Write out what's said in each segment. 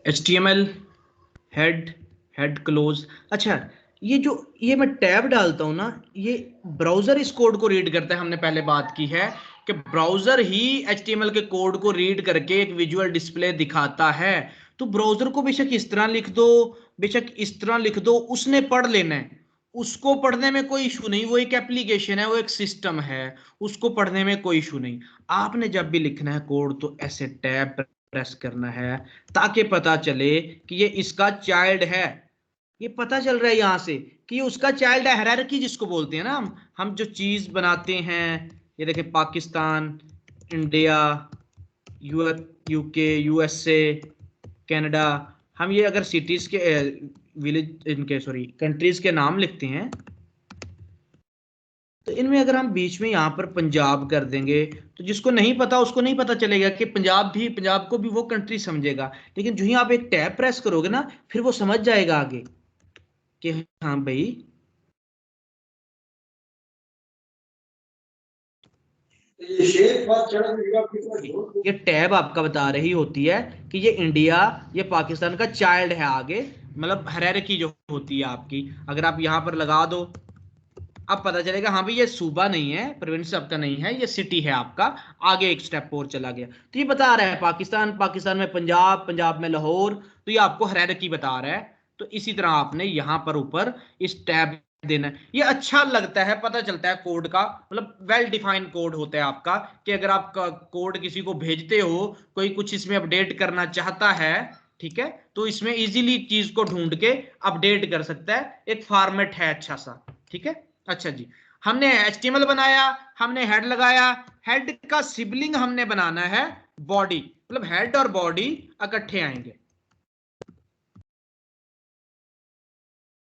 HTML head, head close. अच्छा, ये मैं टैब डालता हूं ना, ये ब्राउजर इस कोड को रीड करता है। हमने पहले बात की है कि ब्राउजर ही HTML के कोड को रीड करके एक विजुअल डिस्प्ले दिखाता है। तो ब्राउजर को बेशक इस तरह लिख दो, बेशक इस तरह लिख दो, उसने पढ़ लेना है। उसको पढ़ने में कोई इशू नहीं, वो एक एप्लीकेशन है, वो एक सिस्टम है, उसको पढ़ने में कोई इशू नहीं। आपने जब भी लिखना है कोड तो ऐसे टैब प्रेस करना है ताकि पता चले कि ये इसका चाइल्ड है। ये पता चल रहा है यहां से कि ये उसका चाइल्ड है। हायरार्की जिसको बोलते हैं ना, हम जो चीज बनाते हैं, ये देखें, Pakistan, India, UK, USA, Canada. हम ये अगर सिटीज के, विलेज, इनके सॉरी कंट्रीज के नाम लिखते हैं, तो इनमें अगर हम बीच में यहाँ पर पंजाब कर देंगे तो जिसको नहीं पता उसको नहीं पता चलेगा कि पंजाब को भी वो कंट्री समझेगा। लेकिन जो ही आप एक टैब प्रेस करोगे ना, फिर वो समझ जाएगा आगे कि हाँ भाई, ये टैब आपका बता रही होती है कि ये इंडिया, ये पाकिस्तान का चाइल्ड है आगे। मतलब हायरार्की जो होती है आपकी, अगर आप यहां पर लगा दो, अब पता चलेगा हाँ भाई ये सूबा नहीं है, प्रोविंस आपका नहीं है, ये सिटी है आपका। आगे एक स्टेप और चला गया तो ये बता रहा है पाकिस्तान, पाकिस्तान में पंजाब, पंजाब में लाहौर। तो ये आपको हायरार्की बता रहा है। तो इसी तरह आपने यहां पर ऊपर इस टैब देना है। ये अच्छा लगता है, पता चलता है कोड का, मतलब वेल डिफाइंड कोड होता है आपका। कि अगर आप कोड किसी को भेजते हो, कोई कुछ इसमें अपडेट करना चाहता है, ठीक है, तो इसमें इजीली चीज को ढूंढ के अपडेट कर सकता है। एक फॉर्मेट है अच्छा सा, ठीक है। अच्छा जी, हमने HTML बनाया, हमने हेड लगाया। हेड का सिबलिंग हमने बनाना है बॉडी, मतलब हेड और बॉडी इकट्ठे आएंगे।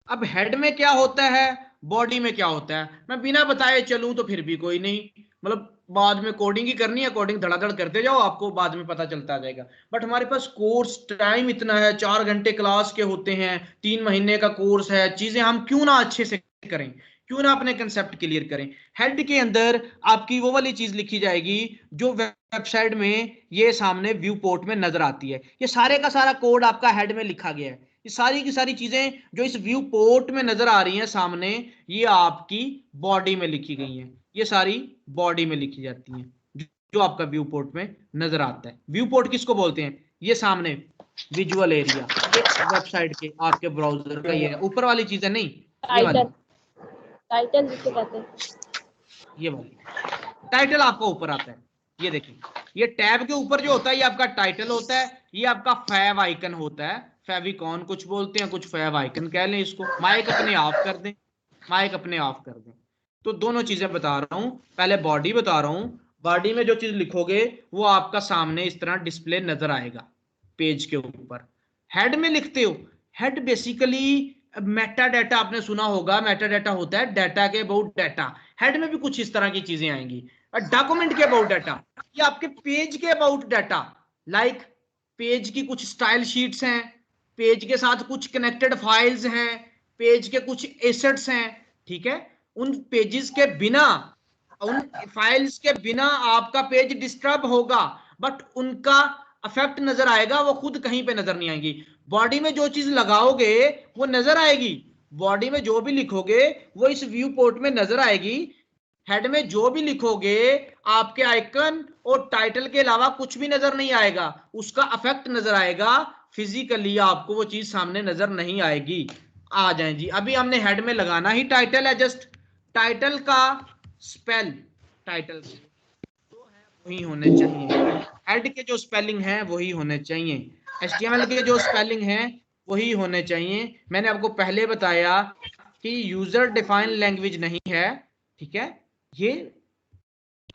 अब हेड में क्या होता है, बॉडी में क्या होता है, मैं बिना बताए चलूं तो फिर भी कोई नहीं, मतलब बाद में कोडिंग ही करनी है, कोडिंग धड़ाधड़ करते जाओ, आपको बाद में पता चलता जाएगा। बट हमारे पास कोर्स टाइम इतना है, 4 घंटे क्लास के होते हैं, 3 महीने का कोर्स है, चीजें हम क्यों ना अच्छे से करें, क्यों ना अपने कंसेप्ट क्लियर करें। हेड के अंदर आपकी वो वाली चीज लिखी जाएगी जो वेबसाइट में ये सामने व्यू पोर्ट में नजर आती है। ये सारे का सारा कोड आपका हेड में लिखा गया है। ये सारी की सारी चीजें जो इस व्यू पोर्ट में नजर आ रही हैं सामने, ये आपकी बॉडी में लिखी गई हैं। ये सारी बॉडी में लिखी जाती हैं, जो आपका व्यू पोर्ट में नजर आता है। व्यू पोर्ट किसको बोलते हैं, ये सामने विजुअल एरिया, ये वेबसाइट के आपके ब्राउजर का ये ऊपर वाली चीज है, नहीं ये वाली, टाइटल, टाइटल जिसे कहते हैं, ये वाली टाइटल आपका ऊपर आता है। ये देखिए, ये टैब के ऊपर जो होता है ये आपका टाइटल होता है, ये आपका फैव आइकन होता है। फेविकॉन कुछ बोलते हैं, कुछ फैव आइकन कह लें इसको। माइक अपने ऑफ कर दें, माइक अपने ऑफ कर दें। तो दोनों चीजें बता रहा हूं, पहले बॉडी बता रहा हूं। बॉडी में जो चीज लिखोगे वो आपका सामने इस तरह डिस्प्ले नजर आएगा पेज के ऊपर। हेड में लिखते हो, हेड बेसिकली मेटा डाटा, आपने सुना होगा, मेटा डाटा होता है डाटा के अबाउट डाटा। हेड में भी कुछ इस तरह की चीजें आएंगी। डॉक्यूमेंट के अबाउट डाटा, ये आपके पेज के अबाउट डाटा, लाइक पेज की कुछ स्टाइल शीट्स हैं, पेज के साथ कुछ कनेक्टेड फाइल्स हैं, पेज के कुछ एसेट्स हैं, ठीक है। उन पेजेस के बिना, उन फाइल्स के बिना आपका पेज डिस्टर्ब होगा, बट उनका इफेक्ट नजर आएगा, वो खुद कहीं पे नजर नहीं आएंगी। बॉडी में जो चीज लगाओगे वो नजर आएगी, बॉडी में जो भी लिखोगे वो इस व्यू पोर्ट में नजर आएगी। हेड में जो भी लिखोगे आपके आइकन और टाइटल के अलावा कुछ भी नजर नहीं आएगा, उसका इफेक्ट नजर आएगा। फिजिकली आपको वो चीज सामने नजर नहीं आएगी। आ जाए जी, अभी हमने हेड में लगाना ही टाइटल है, जस्ट टाइटल का स्पेल, टाइटल वही होने चाहिए, हेड के जो स्पेलिंग है वही होने चाहिए, HTML के जो स्पेलिंग है वही होने चाहिए। मैंने आपको पहले बताया कि यूजर डिफाइंड लैंग्वेज नहीं है, ठीक है। ये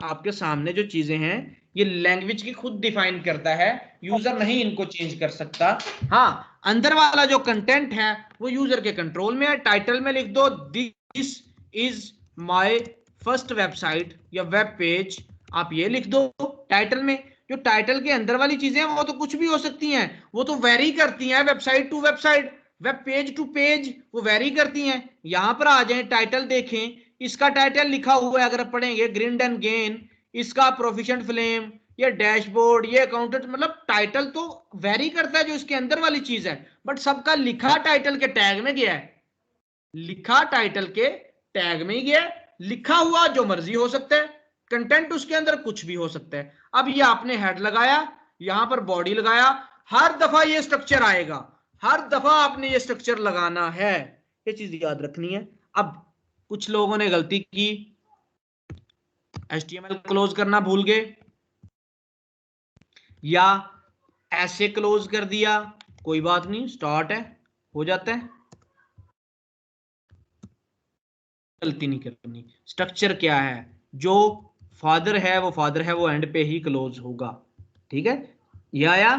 आपके सामने जो चीजें हैं ये लैंग्वेज की खुद डिफाइन करता है, यूजर नहीं इनको चेंज कर सकता। हाँ, अंदर वाला जो कंटेंट है वो यूजर के कंट्रोल में है। टाइटल में लिख दो this is my first website या वेब पेज, आप ये लिख दो टाइटल में। जो टाइटल के अंदर वाली चीजें हैं वो तो कुछ भी हो सकती हैं, वो तो वेरी करती हैं website to website, web page to page, वो वेरी करती हैं। यहां पर आ जाए, टाइटल देखें, इसका टाइटल लिखा हुआ है, अगर पढ़ेंगे ग्रिंड एंड गेन, इसका प्रोफिशिएंट फ्लेम, ये डैशबोर्ड, ये अकाउंटेंट, मतलब टाइटल तो वेरी करता है जो इसके अंदर वाली चीज है, बट सबका लिखा टाइटल के टैग में गया है, लिखा टाइटल के टैग में ही गया है। लिखा हुआ जो मर्जी हो सकता है, कंटेंट उसके अंदर कुछ भी हो सकता है। अब ये आपने हेड लगाया, यहां पर बॉडी लगाया, हर दफा ये स्ट्रक्चर आएगा, हर दफा आपने ये स्ट्रक्चर लगाना है, ये चीज याद रखनी है। अब कुछ लोगों ने गलती की, HTML क्लोज करना भूल गए, या ऐसे क्लोज कर दिया, कोई बात नहीं, स्टार्ट है, हो जाता है, गलती नहीं करनी। स्ट्रक्चर क्या है, जो फादर है वो एंड पे ही क्लोज होगा, ठीक है। ये आया,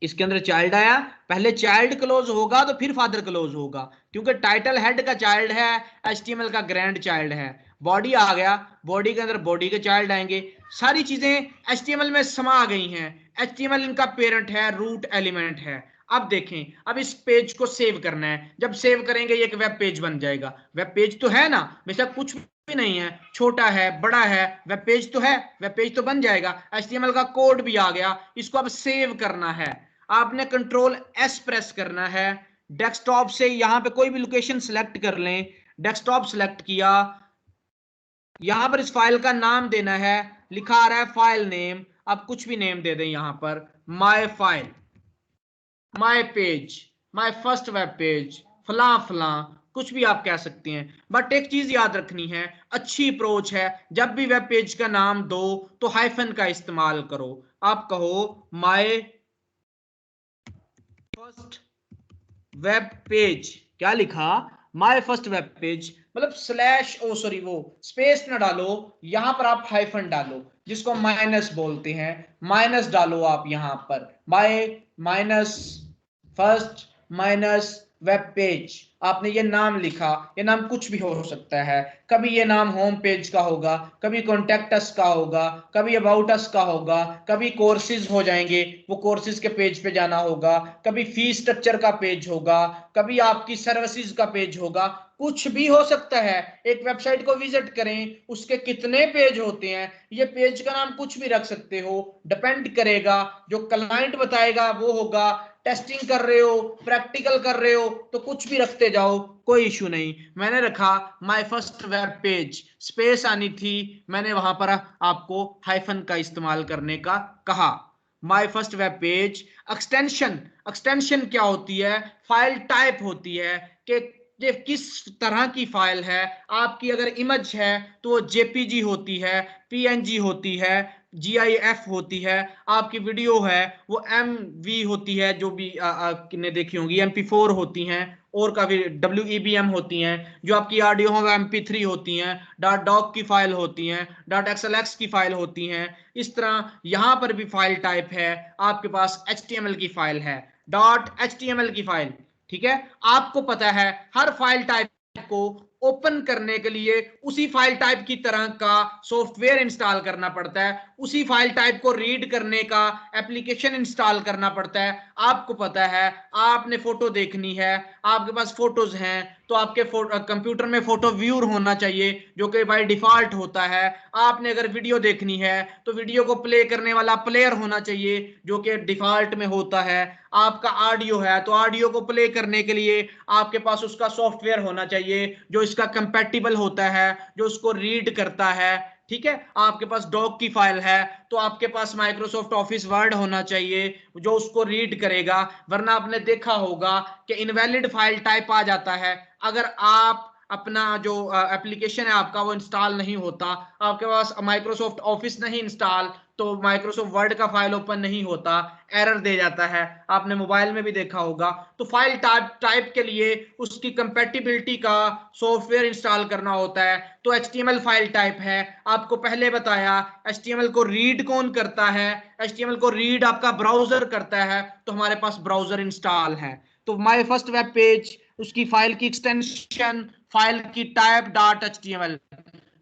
इसके अंदर चाइल्ड आया, पहले चाइल्ड क्लोज होगा तो फिर फादर क्लोज होगा, क्योंकि टाइटल हेड का चाइल्ड है, HTML का ग्रैंड चाइल्ड है। बॉडी आ गया, बॉडी के अंदर बॉडी के चाइल्ड आएंगे, सारी चीजें HTML में समा गई हैं। HTML इनका पेरेंट है, रूट एलिमेंट है। अब देखें, अब इस पेज को सेव करना है, जब सेव करेंगे ये एक वेब पेज बन जाएगा। वेब पेज तो है ना, बेशक कुछ भी नहीं है, छोटा है बड़ा है, वेब पेज तो है, वेब पेज तो बन जाएगा। HTML का कोड भी आ गया, इसको अब सेव करना है। आपने कंट्रोल S प्रेस करना है, डेस्कटॉप से यहां पे कोई भी लोकेशन सिलेक्ट कर लें, डेस्कटॉप सिलेक्ट किया, यहां पर इस फाइल का नाम देना है, लिखा आ रहा है फाइल नेम, अब कुछ भी नेम दे दें, यहां पर my file, my page, my first web page, फला फला, कुछ भी आप कह सकते हैं। बट एक चीज याद रखनी है, अच्छी अप्रोच है, जब भी वेब पेज का नाम दो तो हाइफन का इस्तेमाल करो। आप कहो माय फर्स्ट वेब पेज, क्या लिखा, माय फर्स्ट वेब पेज, मतलब स्लैश ओ सॉरी वो स्पेस ना डालो, यहां पर आप हाइफन डालो, जिसको माइनस बोलते हैं, माइनस डालो आप यहां पर, my minus first minus web page. आपने ये नाम लिखा, ये नाम कुछ भी हो सकता है, कभी ये नाम होम पेज का होगा, कभी कॉन्टेक्ट अस का होगा, कभी अबाउट अस का होगा, कभी कोर्सेज हो जाएंगे, वो कोर्सेज के पेज पे जाना होगा, कभी फीस स्ट्रक्चर का पेज होगा, कभी आपकी सर्विसेज का पेज होगा, कुछ भी हो सकता है। एक वेबसाइट को विजिट करें, उसके कितने पेज होते हैं, ये पेज का नाम कुछ भी रख सकते हो, डिपेंड करेगा, जो क्लाइंट बताएगा वो होगा। टेस्टिंग कर रहे हो, प्रैक्टिकल कर रहे हो, तो कुछ भी रखते जाओ, कोई इशू नहीं। मैंने रखा my first web page, space आनी थी, मैंने वहां पर आपको हाइफन का इस्तेमाल करने का कहा। My first web page. Extension, extension क्या होती है, फाइल टाइप होती है कि ये किस तरह की फाइल है। आपकी अगर इमेज है तो वो JPG होती है, PNG होती है, GIF होती है, आपकी वीडियो है वो MV होती है, जो भी आपने देखी होंगी, MP4 होती हैं, और काफी WEBM होती हैं, जो आपकी ऑडियो हो MP3 होती हैं, .doc की फाइल होती हैं, .xlx की फाइल होती हैं। इस तरह यहां पर भी फाइल टाइप है, आपके पास HTML की फाइल है, .html की फाइल, ठीक है। आपको पता है हर फाइल टाइप को ओपन करने के लिए उसी फाइल टाइप की तरह का सॉफ्टवेयर इंस्टॉल करना पड़ता है, उसी फाइल टाइप को रीड करने का एप्लीकेशन इंस्टॉल करना पड़ता है। आपको पता है, आपने फोटो देखनी है, आपके पास फोटोज हैं, तो आपके कंप्यूटर में फोटो व्यूअर होना चाहिए, जो कि बाय डिफॉल्ट होता है। आपने अगर वीडियो देखनी है तो वीडियो को प्ले करने वाला प्लेयर होना चाहिए, जो कि डिफॉल्ट में होता है। आपका ऑडियो है तो ऑडियो को प्ले करने के लिए आपके पास उसका सॉफ्टवेयर होना चाहिए, जो इसका कंपैटिबल होता है, जो उसको रीड करता है, ठीक है। आपके पास डॉक की फाइल है तो आपके पास माइक्रोसॉफ्ट ऑफिस वर्ड होना चाहिए, जो उसको रीड करेगा, वरना आपने देखा होगा कि इनवैलिड फाइल टाइप आ जाता है अगर आप अपना जो एप्लीकेशन है आपका वो इंस्टॉल नहीं होता, आपके पास माइक्रोसॉफ्ट ऑफिस नहीं इंस्टॉल, तो माइक्रोसॉफ्ट वर्ड का फाइल ओपन नहीं होता, एरर दे जाता है। आपने मोबाइल में भी देखा होगा। तो फाइल टाइप के लिए उसकी कंपैटिबिलिटी का सॉफ्टवेयर इंस्टॉल करना होता है। तो HTML फाइल टाइप है, आपको पहले बताया। HTML को रीड कौन करता है, HTML को रीड आपका ब्राउजर करता है, तो हमारे पास ब्राउजर इंस्टॉल है। तो माय फर्स्ट वेब पेज, उसकी फाइल की एक्सटेंशन, फाइल की टाइप .html,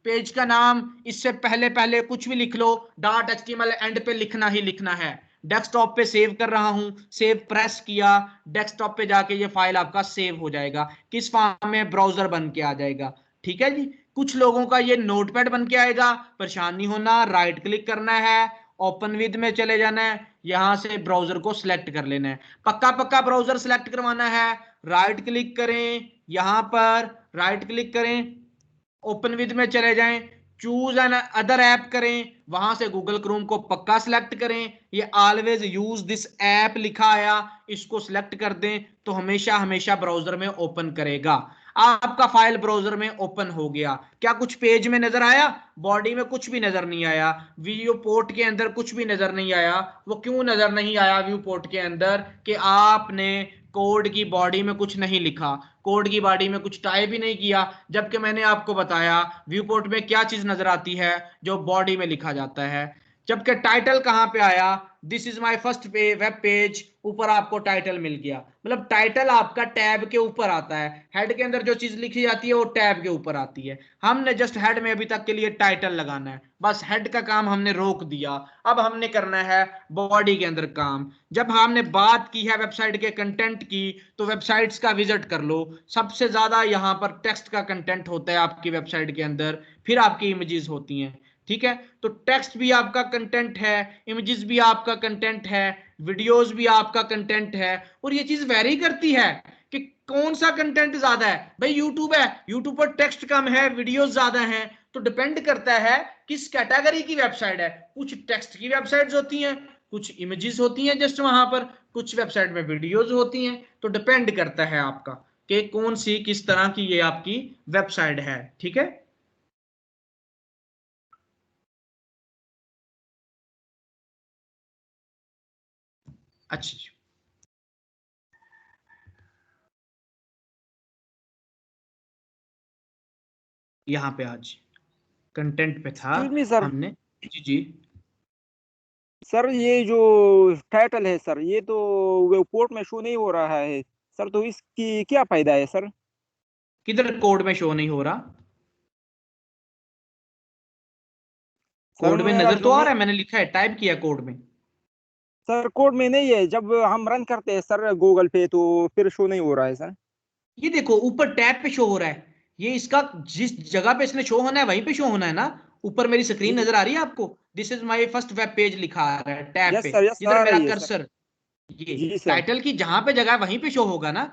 पेज का नाम इससे पहले पहले कुछ भी लिख लो, .html एंड पे लिखना ही लिखना है। डेस्कटॉप पे सेव कर रहा हूं, सेव प्रेस किया, डेस्कटॉप पे जाके ये फाइल आपका सेव हो जाएगा, किस फॉर्म में, ब्राउजर बन के आ जाएगा, ठीक है जी। कुछ लोगों का ये नोटपैड बन के आएगा, परेशान नहीं होना, राइट क्लिक करना है ओपन विद में चले जाना है, यहां से ब्राउजर को सिलेक्ट कर लेना है। पक्का पक्का ब्राउजर सिलेक्ट करवाना है, राइट क्लिक करें, यहां पर राइट क्लिक करें, ओपन विद में चले जाएं, चूज एन अदर ऐप करें, वहां से गूगल क्रोम को पक्का सिलेक्ट करें, ये ऑलवेज यूज दिस ऐप लिखा आया, इसको सिलेक्ट कर दें तो हमेशा हमेशा ब्राउजर में ओपन करेगा। आपका फाइल ब्राउजर में ओपन हो गया। क्या कुछ पेज में नजर आया? बॉडी में कुछ भी नजर नहीं आया, व्यू पोर्ट के अंदर कुछ भी नजर नहीं आया। वो क्यों नजर नहीं आया व्यू पोर्ट के अंदर? कि आपने कोड की बॉडी में कुछ नहीं लिखा, कोड की बॉडी में कुछ टाइप ही नहीं किया। जबकि मैंने आपको बताया व्यू पोर्ट में क्या चीज नजर आती है, जो बॉडी में लिखा जाता है। जबकि टाइटल कहां पे आया? This is my first web page, ऊपर आपको टाइटल मिल गया। मतलब टाइटल आपका टैब के ऊपर आता है, हेड के अंदर जो चीज लिखी जाती है वो टैब के ऊपर आती है। हमने जस्ट हेड में अभी तक के लिए टाइटल लगाना है, बस हेड का काम हमने रोक दिया। अब हमने करना है बॉडी के अंदर काम। जब हमने बात की है वेबसाइट के कंटेंट की, तो वेबसाइट्स का विजिट कर लो। सबसे ज्यादा यहाँ पर टेक्स्ट का कंटेंट होता है आपकी वेबसाइट के अंदर, फिर आपकी इमेजेस होती हैं। ठीक है, तो टेक्स्ट भी आपका कंटेंट है, इमेजेस भी आपका कंटेंट है, वीडियोस भी आपका कंटेंट है। और ये चीज वेरी करती है कि कौन सा कंटेंट ज्यादा है। भाई यूट्यूब है, यूट्यूब पर टेक्स्ट कम है, वीडियोस ज्यादा हैं, तो डिपेंड करता है किस कैटेगरी की वेबसाइट है। कुछ टेक्स्ट की वेबसाइट्स होती हैं, कुछ इमेजेस होती हैं जस्ट वहां पर, कुछ वेबसाइट में वीडियोस होती हैं। तो डिपेंड करता है आपका कि कौन सी किस तरह की ये आपकी वेबसाइट है। ठीक है, अच्छा जी। यहाँ पे आज कंटेंट पे था एक्सक्यूज मी सर। हमने। जी जी। सर ये जो टाइटल है सर, ये तो वेब पोर्ट में शो नहीं हो रहा है सर, तो इसकी क्या फायदा है सर? किधर कोड में शो नहीं हो रहा? सर कोड में मेरा नजर तो जो आ मैं रहा है, मैंने लिखा है, टाइप किया कोड में। सर कोड में नहीं है, जब हम रन करते हैं सर गूगल पे तो फिर शो नहीं हो रहा है सर। ये देखो ऊपर टैब पे शो हो रहा है, ये इसका जिस जगह पे इसने शो होना है वहीं पे शो होना है ना। ऊपर मेरी स्क्रीन जी नजर आ रही है आपको, this is my first web page लिखा आ रहा है टैब पे, यस जिधर आ मेरा रही है सर। कर्सर, ये जी सर। टाइटल की जहां पे जगह है वहीं पे शो होगा ना।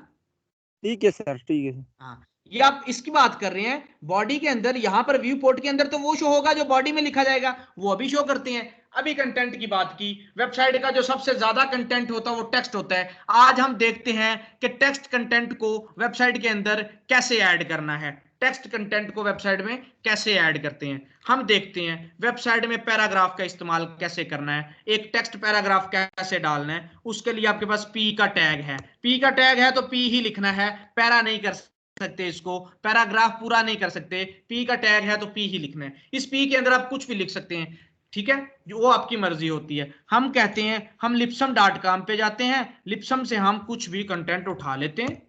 ठीक है सर, ठीक है। हाँ, ये आप इसकी बात कर रहे हैं। बॉडी के अंदर यहाँ पर व्यू पोर्ट के अंदर तो वो शो होगा जो बॉडी में लिखा जाएगा, वो अभी शो करते हैं। अभी कंटेंट की बात की, वेबसाइट का जो सबसे ज्यादा कंटेंट होता है वो टेक्स्ट होता है। आज हम देखते हैं कि टेक्स्ट कंटेंट को वेबसाइट के अंदर कैसे ऐड करना है, टेक्स्ट कंटेंट को वेबसाइट में कैसे ऐड करते हैं। हम देखते हैं वेबसाइट में पैराग्राफ का इस्तेमाल कैसे करना है, एक टेक्स्ट पैराग्राफ कैसे डालना है। उसके लिए आपके पास पी का टैग है, पी का टैग है तो पी ही लिखना है, पैरा नहीं कर सकते, इसको पैराग्राफ पूरा नहीं कर सकते। पी का टैग है तो पी ही लिखना है, इस पी के अंदर आप कुछ भी लिख सकते हैं। ठीक है, वो आपकी मर्जी होती है। हम कहते हैं हम lipsum.com पे जाते हैं, लिपसम से हम कुछ भी कंटेंट उठा लेते हैं,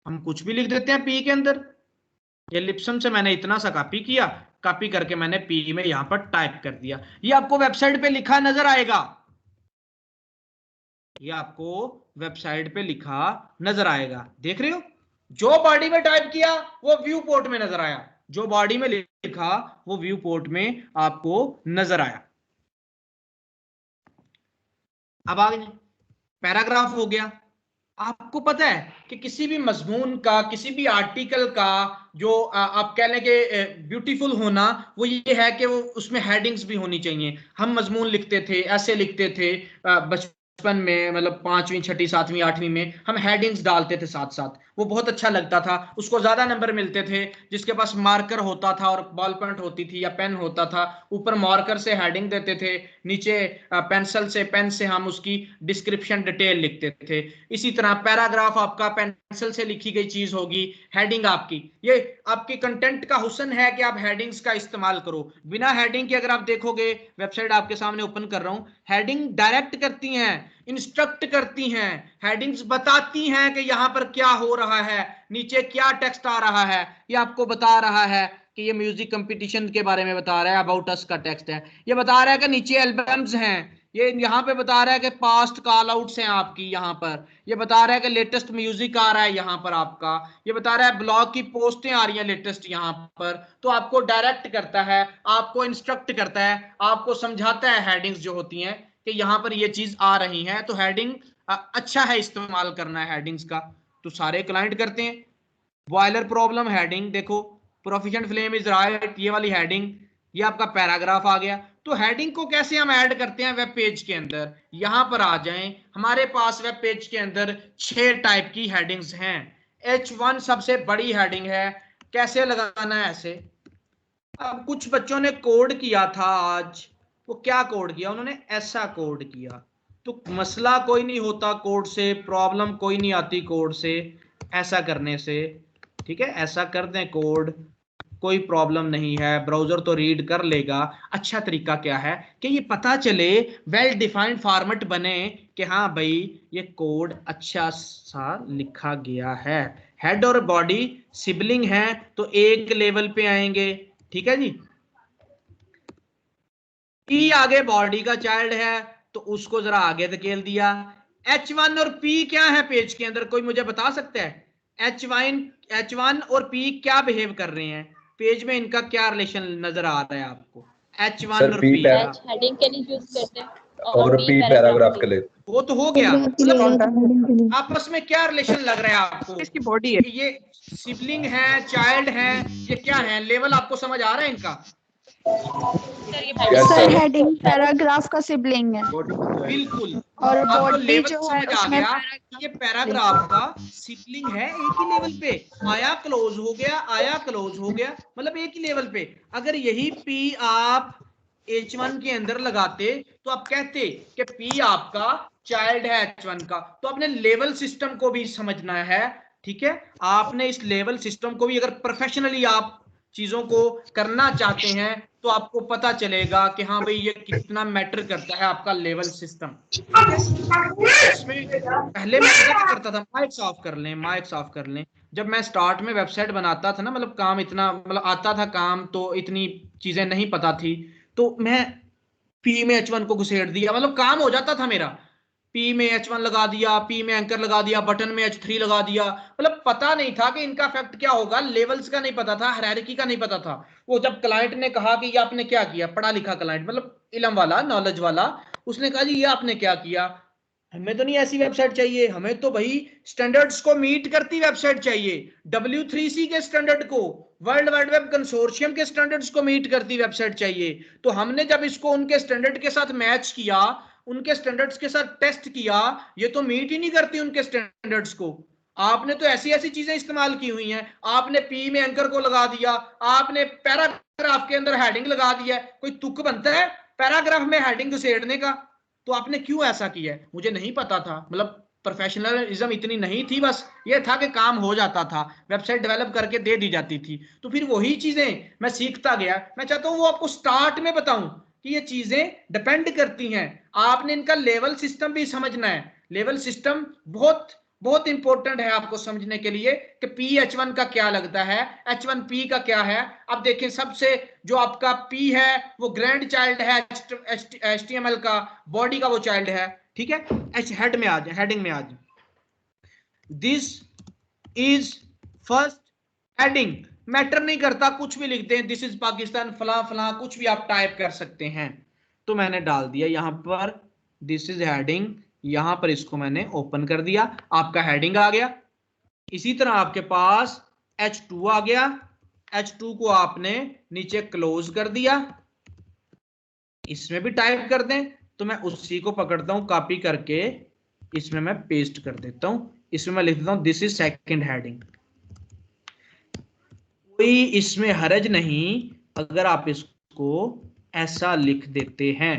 हम कुछ भी लिख देते हैं पी के अंदर। ये लिपसम से मैंने इतना सा कॉपी किया, कॉपी करके मैंने पी में यहां पर टाइप कर दिया, ये आपको वेबसाइट पे लिखा नजर आएगा, ये आपको वेबसाइट पे लिखा नजर आएगा। देख रहे हो, जो बॉडी में टाइप किया वो व्यू पोर्ट में नजर आया, जो बॉडी में लिखा वो व्यू पोर्ट में आपको नजर आया। अब आगे पैराग्राफ हो गया। आपको पता है कि किसी भी मजमून का, किसी भी आर्टिकल का जो आप कह लें कि ब्यूटीफुल होना, वो ये है कि वो उसमें हेडिंग्स भी होनी चाहिए। हम मजमून लिखते थे, ऐसे लिखते थे बचपन में, मतलब 5वीं 6ठी 7वीं 8वीं में हम हेडिंग्स डालते थे साथ साथ, वो बहुत अच्छा लगता था, उसको ज्यादा नंबर मिलते थे। जिसके पास मार्कर होता था और बॉल पॉइंट होती थी या पेन होता था, ऊपर मार्कर से हेडिंग देते थे, नीचे पेंसिल से, पेन से हम उसकी डिस्क्रिप्शन डिटेल लिखते थे। इसी तरह पैराग्राफ आपका पेंसिल से लिखी गई चीज होगी, हेडिंग आपकी, ये आपकी कंटेंट का हुस्न है कि आप हेडिंग्स का इस्तेमाल करो। बिना हेडिंग के अगर आप देखोगे, वेबसाइट आपके सामने ओपन कर रहा हूं, हेडिंग डायरेक्ट करती हैं, इंस्ट्रक्ट करती हैं, हेडिंग्स बताती हैं कि यहां पर क्या हो रहा है, नीचे क्या टेक्स्ट आ रहा है। ये आपको बता रहा है कि ये म्यूजिक कंपटीशन के बारे में बता रहा है, अबाउट अस का टेक्स्ट है। ये बता रहा है कि नीचे एल्बम्स हैं, ये यहाँ पे बता रहा है कि पास्ट कॉल आउट्स हैं आपकी, यहाँ पर ये बता रहा है कि लेटेस्ट म्यूजिक आ रहा है यहाँ पर आपका, ये बता रहा है ब्लॉग की पोस्टें आ रही हैं लेटेस्ट यहाँ पर। तो आपको डायरेक्ट करता है, आपको इंस्ट्रक्ट करता है, आपको समझाता है हेडिंग्स जो होती हैं कि यहाँ पर ये चीज आ रही है। तो हेडिंग अच्छा है इस्तेमाल करना है हेडिंग्स का, तो सारे क्लाइंट करते हैं। बॉयलर प्रॉब्लम हेडिंग देखो, प्रोफिशिएंट फ्लेम इज राइट, ये वाली हेडिंग, ये आपका पैराग्राफ आ गया। तो हेडिंग को कैसे हम ऐड करते हैं वेब पेज के अंदर, यहां पर आ जाएं। हमारे पास वेब पेज के अंदर 6 टाइप की हेडिंग्स हैं। H1 सबसे बड़ी हेडिंग है। कैसे लगाना है ऐसे, अब कुछ बच्चों ने कोड किया था आज, वो क्या कोड किया, उन्होंने ऐसा कोड किया। तो मसला कोई नहीं होता कोड से, प्रॉब्लम कोई नहीं आती कोड से, ऐसा करने से, ठीक है। ऐसा कर दें कोड, कोई प्रॉब्लम नहीं है, ब्राउजर तो रीड कर लेगा। अच्छा तरीका क्या है कि ये पता चले, वेल डिफाइंड फॉर्मेट बने कि हाँ भाई ये कोड अच्छा सा लिखा गया है। हेड और बॉडी सिबलिंग है तो एक लेवल पे आएंगे, ठीक है जी। पी आगे बॉडी का चाइल्ड है तो उसको जरा आगे धकेल दिया। H1 और P क्या है पेज के अंदर, कोई मुझे बता सकता है? H1 और P क्या बिहेव कर रहे हैं पेज में, इनका क्या रिलेशन नजर आ रहा है आपको? H1 और P H हेडिंग के लिए यूज करते हैं और P पैराग्राफ के लिए। वो तो हो गया, मतलब आपस में क्या रिलेशन लग रहा है आपको? इसकी बॉडी है, ये सिबलिंग है, चाइल्ड है, ये क्या है, लेवल आपको समझ आ रहा है इनका? सर हेडिंग पैराग्राफ का सिबलिंग है बिल्कुल, और आपको बॉडी लेवल जो है समझ आ उसमें गया कि ये पैराग्राफ का सिबलिंग है, एक ही लेवल पे आया, क्लोज हो गया, आया क्लोज हो गया, मतलब एक ही लेवल पे। अगर यही P आप H1 के अंदर लगाते तो आप कहते कि P आपका चाइल्ड है H1 का। तो आपने लेवल सिस्टम को भी समझना है, ठीक है। आपने इस लेवल सिस्टम को भी, अगर प्रोफेशनली आप चीजों को करना चाहते हैं तो आपको पता चलेगा कि हाँ भाई ये कितना मैटर करता है आपका लेवल सिस्टम, ठीक है। इसमें पहले मैं क्या करता था, माइक साफ कर लें, माइक साफ कर लें। जब मैं स्टार्ट में वेबसाइट बनाता था ना, मतलब काम इतना, मतलब आता था काम, तो इतनी चीजें नहीं पता थी, तो मैं P में H1 को घुसेड़ दिया, मतलब काम हो जाता था मेरा। P में H1 लगा दिया, P में एंकर लगा दिया, बटन में H3 लगा दिया, मतलब पता नहीं था कि इनका इफेक्ट क्या होगा, लेवल्स का नहीं पता था, हायरार्की का नहीं पता था। वो जब क्लाइंट ने कहा कि ये आपने क्या किया, पढ़ा लिखा क्लाइंट, मतलब इल्म वाला, नॉलेज वाला, उसने कहा जी ये आपने क्या किया, हमें तो नहीं ऐसी वेबसाइट चाहिए, हमें तो भाई स्टैंडर्ड्स को मीट करती वेबसाइट चाहिए, W3C के स्टैंडर्ड को, वर्ल्ड वाइड वेब कंसोर्शियम के स्टैंडर्ड्स को मीट करती वेबसाइट चाहिए। तो हमने जब इसको उनके स्टैंडर्ड के साथ मैच किया, उनके स्टैंडर्ड्स के साथ टेस्ट किया, ये तो मीट ही नहीं करती उनके स्टैंडर्ड्स को। आपने तो ऐसी ऐसी चीजें इस्तेमाल की हुई हैं, आपने P में एंकर को लगा दिया, आपने पैराग्राफ के अंदर हेडिंग लगा दिया, कोई तुक बनता है पैराग्राफ में हेडिंग घुसेड़ने का? तो आपने क्यों ऐसा किया है? मुझे नहीं पता था, मतलब प्रोफेशनलिज्म इतनी नहीं थी, बस ये था कि काम हो जाता था, वेबसाइट डेवलप करके दे दी जाती थी। तो फिर वही चीजें मैं सीखता गया। मैं चाहता हूं वो आपको स्टार्ट में बताऊं कि ये चीजें डिपेंड करती हैं, आपने इनका लेवल सिस्टम भी समझना है। लेवल सिस्टम बहुत बहुत इंपॉर्टेंट है आपको समझने के लिए कि P H1 का क्या लगता है, H1 P का क्या है। अब देखें, सबसे जो आपका P है वो ग्रैंड चाइल्ड है HTML का, बॉडी का वो चाइल्ड है, ठीक है। हेड में आ जाए, हेडिंग में आ जाए, this is first heading, matter नहीं करता, कुछ भी लिखते हैं, दिस इज पाकिस्तान फला फला, कुछ भी आप टाइप कर सकते हैं। तो मैंने डाल दिया यहां पर दिस इज हेडिंग, यहां पर इसको मैंने ओपन कर दिया, आपका हेडिंग आ गया। इसी तरह आपके पास H2 आ गया, H2 को आपने नीचे क्लोज कर दिया, इसमें भी टाइप कर दें। तो मैं उसी को पकड़ता हूं, कॉपी करके इसमें मैं पेस्ट कर देता हूं, इसमें मैं लिख देता हूं दिस इज सेकंड हेडिंग। कोई इसमें हरज नहीं अगर आप इसको ऐसा लिख देते हैं,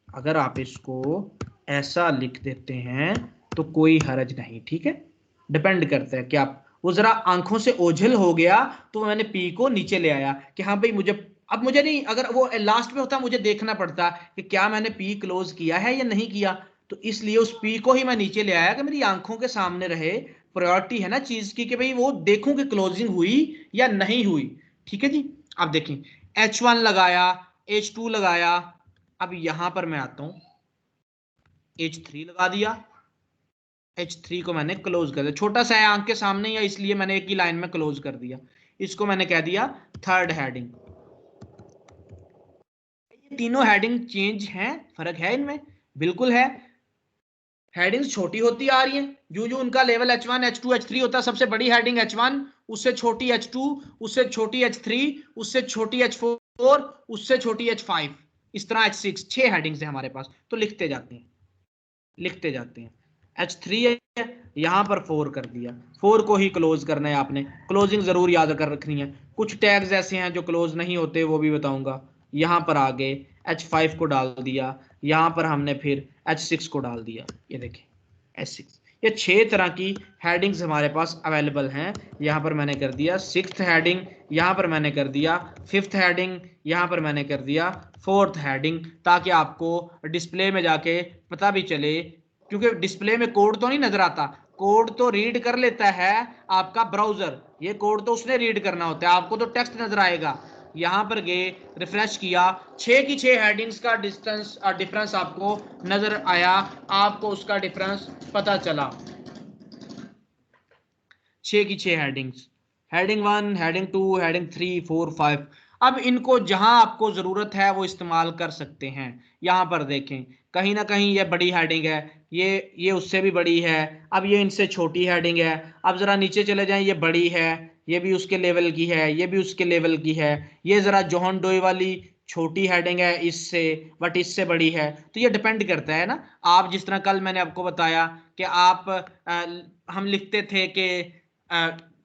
अगर आप इसको ऐसा लिख देते हैं तो कोई हरज नहीं, ठीक है। डिपेंड करता है कि आप, वो जरा आंखों से ओझल हो गया तो मैंने P को नीचे ले आया कि हाँ भाई मुझे, अब मुझे नहीं, अगर वो लास्ट में होता मुझे देखना पड़ता कि क्या मैंने P क्लोज किया है या नहीं किया, तो इसलिए उस P को ही मैं नीचे ले आया कि मेरी आंखों के सामने रहे। प्रायोरिटी है ना चीज की कि भाई वो देखूं कि क्लोजिंग हुई या नहीं हुई, ठीक है जी। अब देखें, H1 लगाया, H2 लगाया, अब यहां पर मैं आता हूं, H3 लगा दिया, H3 को मैंने क्लोज कर दिया, छोटा सा है आंख के सामने या इसलिए मैंने एक ही लाइन में क्लोज कर दिया। इसको मैंने कह दिया थर्ड हेडिंग। ये तीनों हेडिंग चेंज हैं, फर्क है इनमें? बिल्कुल है। हेडिंग्स छोटी होती आ रही हैं, जो जो उनका लेवल H1 H2 H3 होता है, सबसे बड़ी हेडिंग H1, उससे छोटी H2, उससे छोटी H3, उससे छोटी H4, उससे छोटी H5, इस तरह H6, 6 हेडिंग्स है हमारे पास। तो लिखते जाते हैं, लिखते जाते हैं। H3 है, यहां पर 4 कर दिया, 4 को ही क्लोज करना है आपने, क्लोजिंग जरूर याद कर रखनी है। कुछ टैग्स ऐसे हैं जो क्लोज नहीं होते, वो भी बताऊंगा। यहां पर आगे H5 को डाल दिया, यहां पर हमने फिर H6 को डाल दिया, ये देखिए H6। ये 6 तरह की हेडिंग्स हमारे पास अवेलेबल हैं। यहां पर मैंने कर दिया 6th हेडिंग, यहां पर मैंने कर दिया 5th हेडिंग, यहां पर मैंने कर दिया 4th हेडिंग, ताकि आपको डिस्प्ले में जाके पता भी चले, क्योंकि डिस्प्ले में कोड तो नहीं नजर आता, कोड तो रीड कर लेता है आपका ब्राउजर, ये कोड तो उसने रीड करना होता है, आपको तो टेक्स्ट नजर आएगा। यहां पर गए, रिफ्रेश किया, 6 की 6 हेडिंग्स का डिफरेंस आपको नजर आया, आपको उसका डिफरेंस पता चला। 6 की 6 हेडिंग्स, हेडिंग 1, हेडिंग 2, हेडिंग 3, 4, 5। अब इनको जहां आपको जरूरत है वो इस्तेमाल कर सकते हैं। यहां पर देखें, कहीं ना कहीं ये बड़ी हेडिंग है, ये उससे भी बड़ी है, अब ये इनसे छोटी हेडिंग है। अब जरा नीचे चले जाएं, ये बड़ी है, ये भी उसके लेवल की है, ये भी उसके लेवल की है। ये जरा जॉन डोई वाली छोटी हेडिंग है इससे, बट इससे बड़ी है। तो ये डिपेंड करता है ना, आप जिस तरह कल मैंने आपको बताया कि हम लिखते थे कि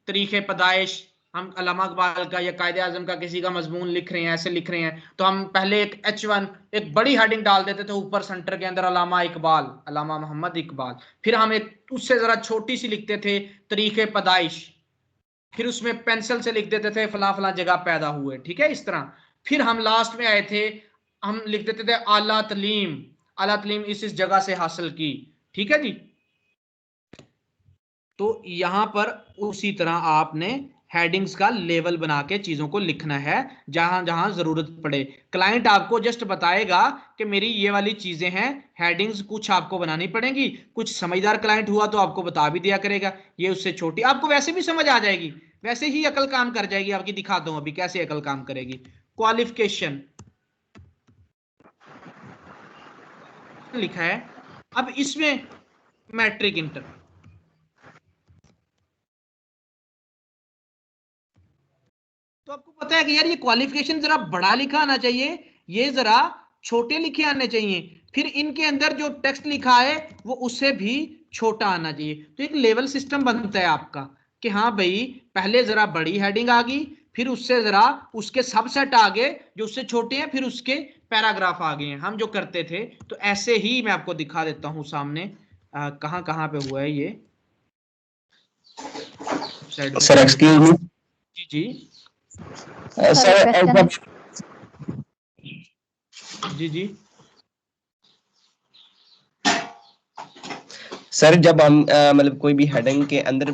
तरीके पैदाइश, हम अल्लामा इकबाल का या कायदे आजम का किसी का मजमून लिख रहे हैं, ऐसे लिख रहे हैं, तो हम पहले एक H1 एक बड़ी हेडिंग डाल देते थे ऊपर सेंटर के अंदर, अल्लामा इकबाल, अल्लामा मोहम्मद इकबाल। फिर हम एक उससे जरा छोटी सी लिखते थे तरीके पैदाइश, फिर उसमें पेंसिल से लिख देते थे फला फला जगह पैदा हुए, ठीक है, इस तरह। फिर हम लास्ट में आए थे, हम लिख देते थे आला तलीम, आला तलीम इस जगह से हासिल की, ठीक है जी। तो यहां पर उसी तरह आपने हेडिंग्स का लेवल बना के चीजों को लिखना है जहां जहां जरूरत पड़े। क्लाइंट आपको जस्ट बताएगा कि मेरी ये वाली चीजें हैं, हेडिंग्स कुछ आपको बनानी पड़ेगी, कुछ समझदार क्लाइंट हुआ तो आपको बता भी दिया करेगा, ये उससे छोटी, आपको वैसे भी समझ आ जाएगी, वैसे ही अकल काम कर जाएगी आपकी। दिखाता हूं अभी कैसे अकल काम करेगी। क्वालिफिकेशन लिखा है, अब इसमें मैट्रिक इंटर, तो आपको पता है कि यार ये क्वालिफिकेशन जरा बड़ा लिखा आना चाहिए, ये जरा छोटे लिखे आने चाहिए, फिर इनके अंदर जो टेक्स्ट लिखा है वो उससे भी छोटा आना चाहिए। तो एक लेवल सिस्टम बनता है आपका कि हाँ भाई पहले जरा बड़ी हेडिंग आ गई, फिर उससे जरा उसके सबसेट आ गए जो उससे छोटे हैं, फिर उसके पैराग्राफ आ गए हैं, हम जो करते थे। तो ऐसे ही मैं आपको दिखा देता हूं सामने, कहां कहां पे हुआ है ये। Sir excuse me. जी जी सर जी जी सर जब हम मतलब कोई भी हेडिंग के अंदर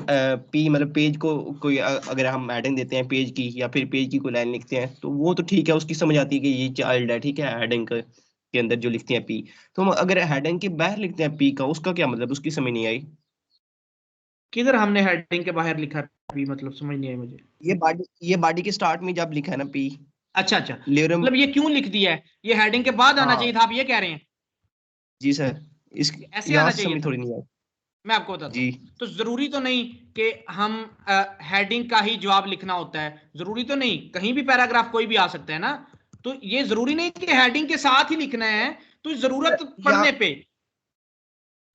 पी मतलब पेज को कोई अगर हम हेडिंग देते हैं पेज की या फिर पेज की कोई लाइन लिखते हैं तो वो तो ठीक है, उसकी समझ आती है कि ये चाइल्ड है, ठीक है, हेडिंग के अंदर जो लिखते हैं पी। तो हम अगर हेडिंग के बाहर लिखते हैं पी का, उसका क्या मतलब, उसकी समझ नहीं आई। किधर हमने हेडिंग के बाहर लिखा पी, मतलब समझ नहीं आई मुझे। ये बॉडी के स्टार्ट में जब लिखा है ना पी। अच्छा अच्छा, लेरम मतलब ये क्यों लिख दिया है, ये हेडिंग के बाद आना हाँ चाहिए था, आप ये कह रहे हैं? जी सर, इस ऐसे यहाँ आना से चाहिए समझ था, थोड़ी नहीं आई मैं आपको बताता जी। हूँ। तो जरूरी तो नहीं कि हम हेडिंग का ही जवाब लिखना होता है, जरूरी तो नहीं, कहीं भी पैराग्राफ कोई भी आ सकता है ना। तो ये जरूरी नहीं कि हेडिंग के साथ ही लिखना है, तो जरूरत पड़ने पे।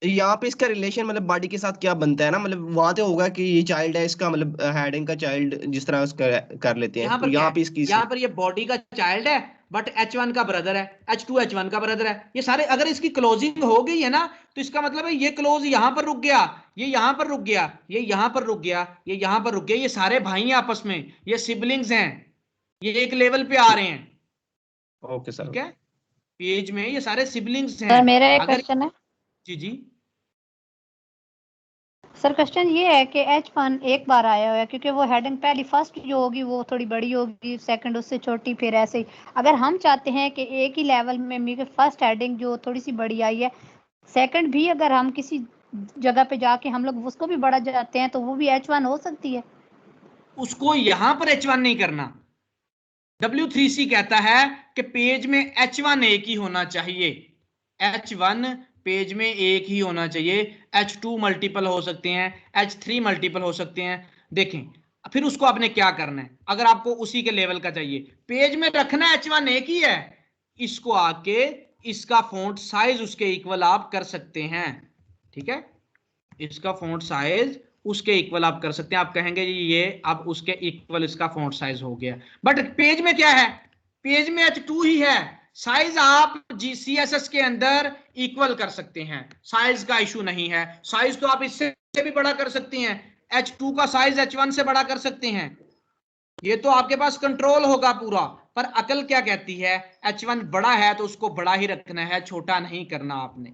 यहाँ पे इसका रिलेशन मतलब बॉडी के साथ क्या बनता है ना, मतलब वहां तो होगा कि ये चाइल्ड है, इसका मतलब हेडिंग का चाइल्ड जिस तरह उसका कर लेते हैं, यहाँ तो पर क्या यहाँ है, पे इसकी यहाँ पर ये बॉडी का चाइल्ड है, बट H1 का ब्रदर है, H2 H1 का ब्रदर है, ये सारे अगर इसकी क्लोजिंग हो गई है ना, तो इसका मतलब है ये क्लोज यहाँ पर रुक गया, ये यहाँ पर रुक गया, ये यहाँ पर रुक गया, ये यहाँ पर रुक गया, ये सारे भाई हैं आपस में, ये सिबलिंग्स हैं, ये एक लेवल पे आ रहे हैं, ओके सर। ठीक है। पेज में ये सारे सिबलिंग्स हैं। सर मेरा एक अगर क्वेश्चन है। जी जी सर क्वेश्चन ये है कि H1 एक बार आया हुआ है, क्योंकि वो हेडिंग पहली फर्स्ट जो होगी वो थोड़ी बड़ी होगी, सेकंड उससे छोटी, फिर ऐसे ही। अगर हम चाहते हैं कि एक ही लेवल में मेरी फर्स्ट हेडिंग जो थोड़ी सी बड़ी आई है सेकंड भी अगर हम किसी जगह पे जाके हम लोग उसको भी बढ़ा जाते हैं तो वो भी H1 हो सकती है। उसको यहां पर H1 नहीं करना। W3C कहता है कि पेज में H1 एक ही होना चाहिए, H1 पेज में एक ही होना चाहिए, H2 मल्टीपल हो सकते हैं, H3 मल्टीपल हो सकते हैं। देखें फिर उसको आपने क्या करना है, अगर आपको उसी के लेवल का चाहिए, पेज में रखना H1 एक ही है, इसको आके इसका फॉन्ट साइज उसके इक्वल आप कर सकते हैं, ठीक है, इसका फॉन्ट साइज उसके इक्वल आप कर सकते हैं। आप कहेंगे जी ये अब उसके इक्वल इसका फॉन्ट साइज हो गया, बट पेज में क्या है, पेज में H2 ही है, साइज आप GCSS के अंदर इक्वल कर सकते हैं, साइज का इशू नहीं है, साइज तो आप इससे भी बड़ा कर सकते हैं, H2 का साइज H1 से बड़ा कर सकते हैं, ये तो आपके पास कंट्रोल होगा पूरा। पर अकल क्या कहती है, H1 बड़ा है तो उसको बड़ा ही रखना है, छोटा नहीं करना आपने।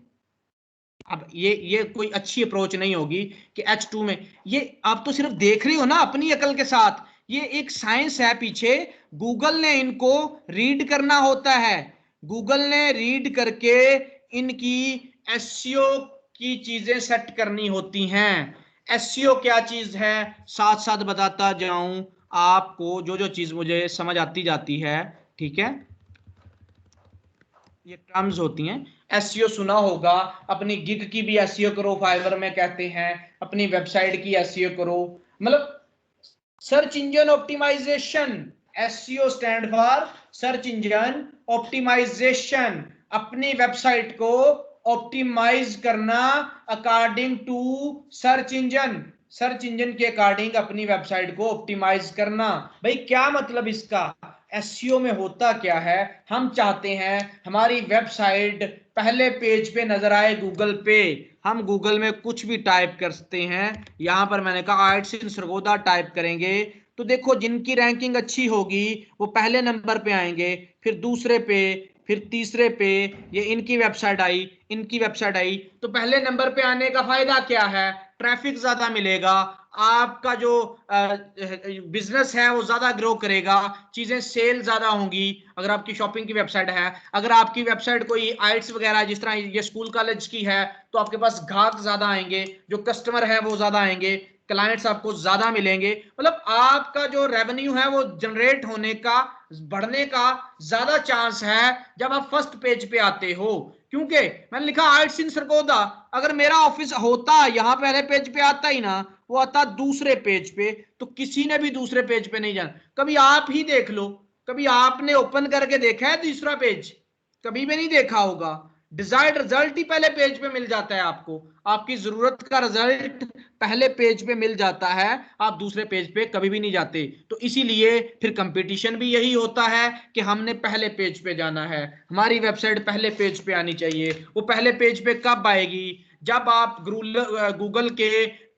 अब ये कोई अच्छी अप्रोच नहीं होगी कि H2 में, ये आप तो सिर्फ देख रही हो ना अपनी अकल के साथ, ये एक साइंस है पीछे, गूगल ने इनको रीड करना होता है, गूगल ने रीड करके इनकी एसईओ की चीजें सेट करनी होती हैं। एसईओ क्या चीज है साथ साथ बताता जाऊं आपको, जो जो चीज मुझे समझ आती जाती है, ठीक है, ये टर्म्स होती हैं। एसईओ सुना होगा, अपनी गिग की भी एसईओ करो, फाइवर में कहते हैं, अपनी वेबसाइट की एसईओ करो, मतलब search engine optimisation, SEO stand for search engine optimisation, अपनी वेबसाइट को ऑप्टिमाइज करना according to search engine, search engine के अकॉर्डिंग अपनी वेबसाइट को ऑप्टिमाइज करना। भाई क्या मतलब इसका, एसईओ में होता क्या है, हम चाहते हैं हमारी वेबसाइट पहले पेज पे नजर आए गूगल पे, हम गूगल में कुछ भी टाइप करते हैं, यहां पर मैंने कहा आइट्स इन सरगोदा टाइप करेंगे तो देखो जिनकी रैंकिंग अच्छी होगी वो पहले नंबर पे आएंगे, फिर दूसरे पे, फिर तीसरे पे, ये इनकी वेबसाइट आई, इनकी वेबसाइट आई, तो पहले नंबर पे आने का फायदा क्या है, ट्रैफिक ज्यादा मिलेगा, आपका जो बिजनेस है वो ज्यादा ग्रो करेगा, चीजें सेल ज्यादा होंगी। अगर आपकी शॉपिंग की वेबसाइट है, अगर आपकी वेबसाइट कोई आइट्स वगैरह जिस तरह ये स्कूल कॉलेज की है, तो आपके पास ग्राहक ज्यादा आएंगे, जो कस्टमर है वो ज्यादा आएंगे, क्लाइंट्स आपको ज्यादा मिलेंगे, मतलब आपका जो रेवेन्यू है वो जनरेट होने का, बढ़ने का ज्यादा चांस है जब आप फर्स्ट पेज पे आते हो। क्योंकि मैंने लिखा आइट्स इन सरगोदा, अगर मेरा ऑफिस होता यहाँ पहले पेज पे आता ही ना, वो आता दूसरे पेज पे, तो किसी ने भी दूसरे पेज पे नहीं जाना। कभी आप ही देख लो, कभी आपने ओपन करके देखा है दूसरा पेज, कभी भी नहीं देखा होगा, डिजायर्ड रिजल्ट ही पहले पेज पे मिल जाता है आपको, आपकी जरूरत का रिजल्ट पहले पेज पे मिल जाता है, आप दूसरे पेज पे कभी भी नहीं जाते। तो इसीलिए फिर कंपटीशन भी यही होता है कि हमने पहले पेज पे जाना है, हमारी वेबसाइट पहले पेज पे आनी चाहिए। वो पहले पेज पे कब आएगी, जब आप गूगल के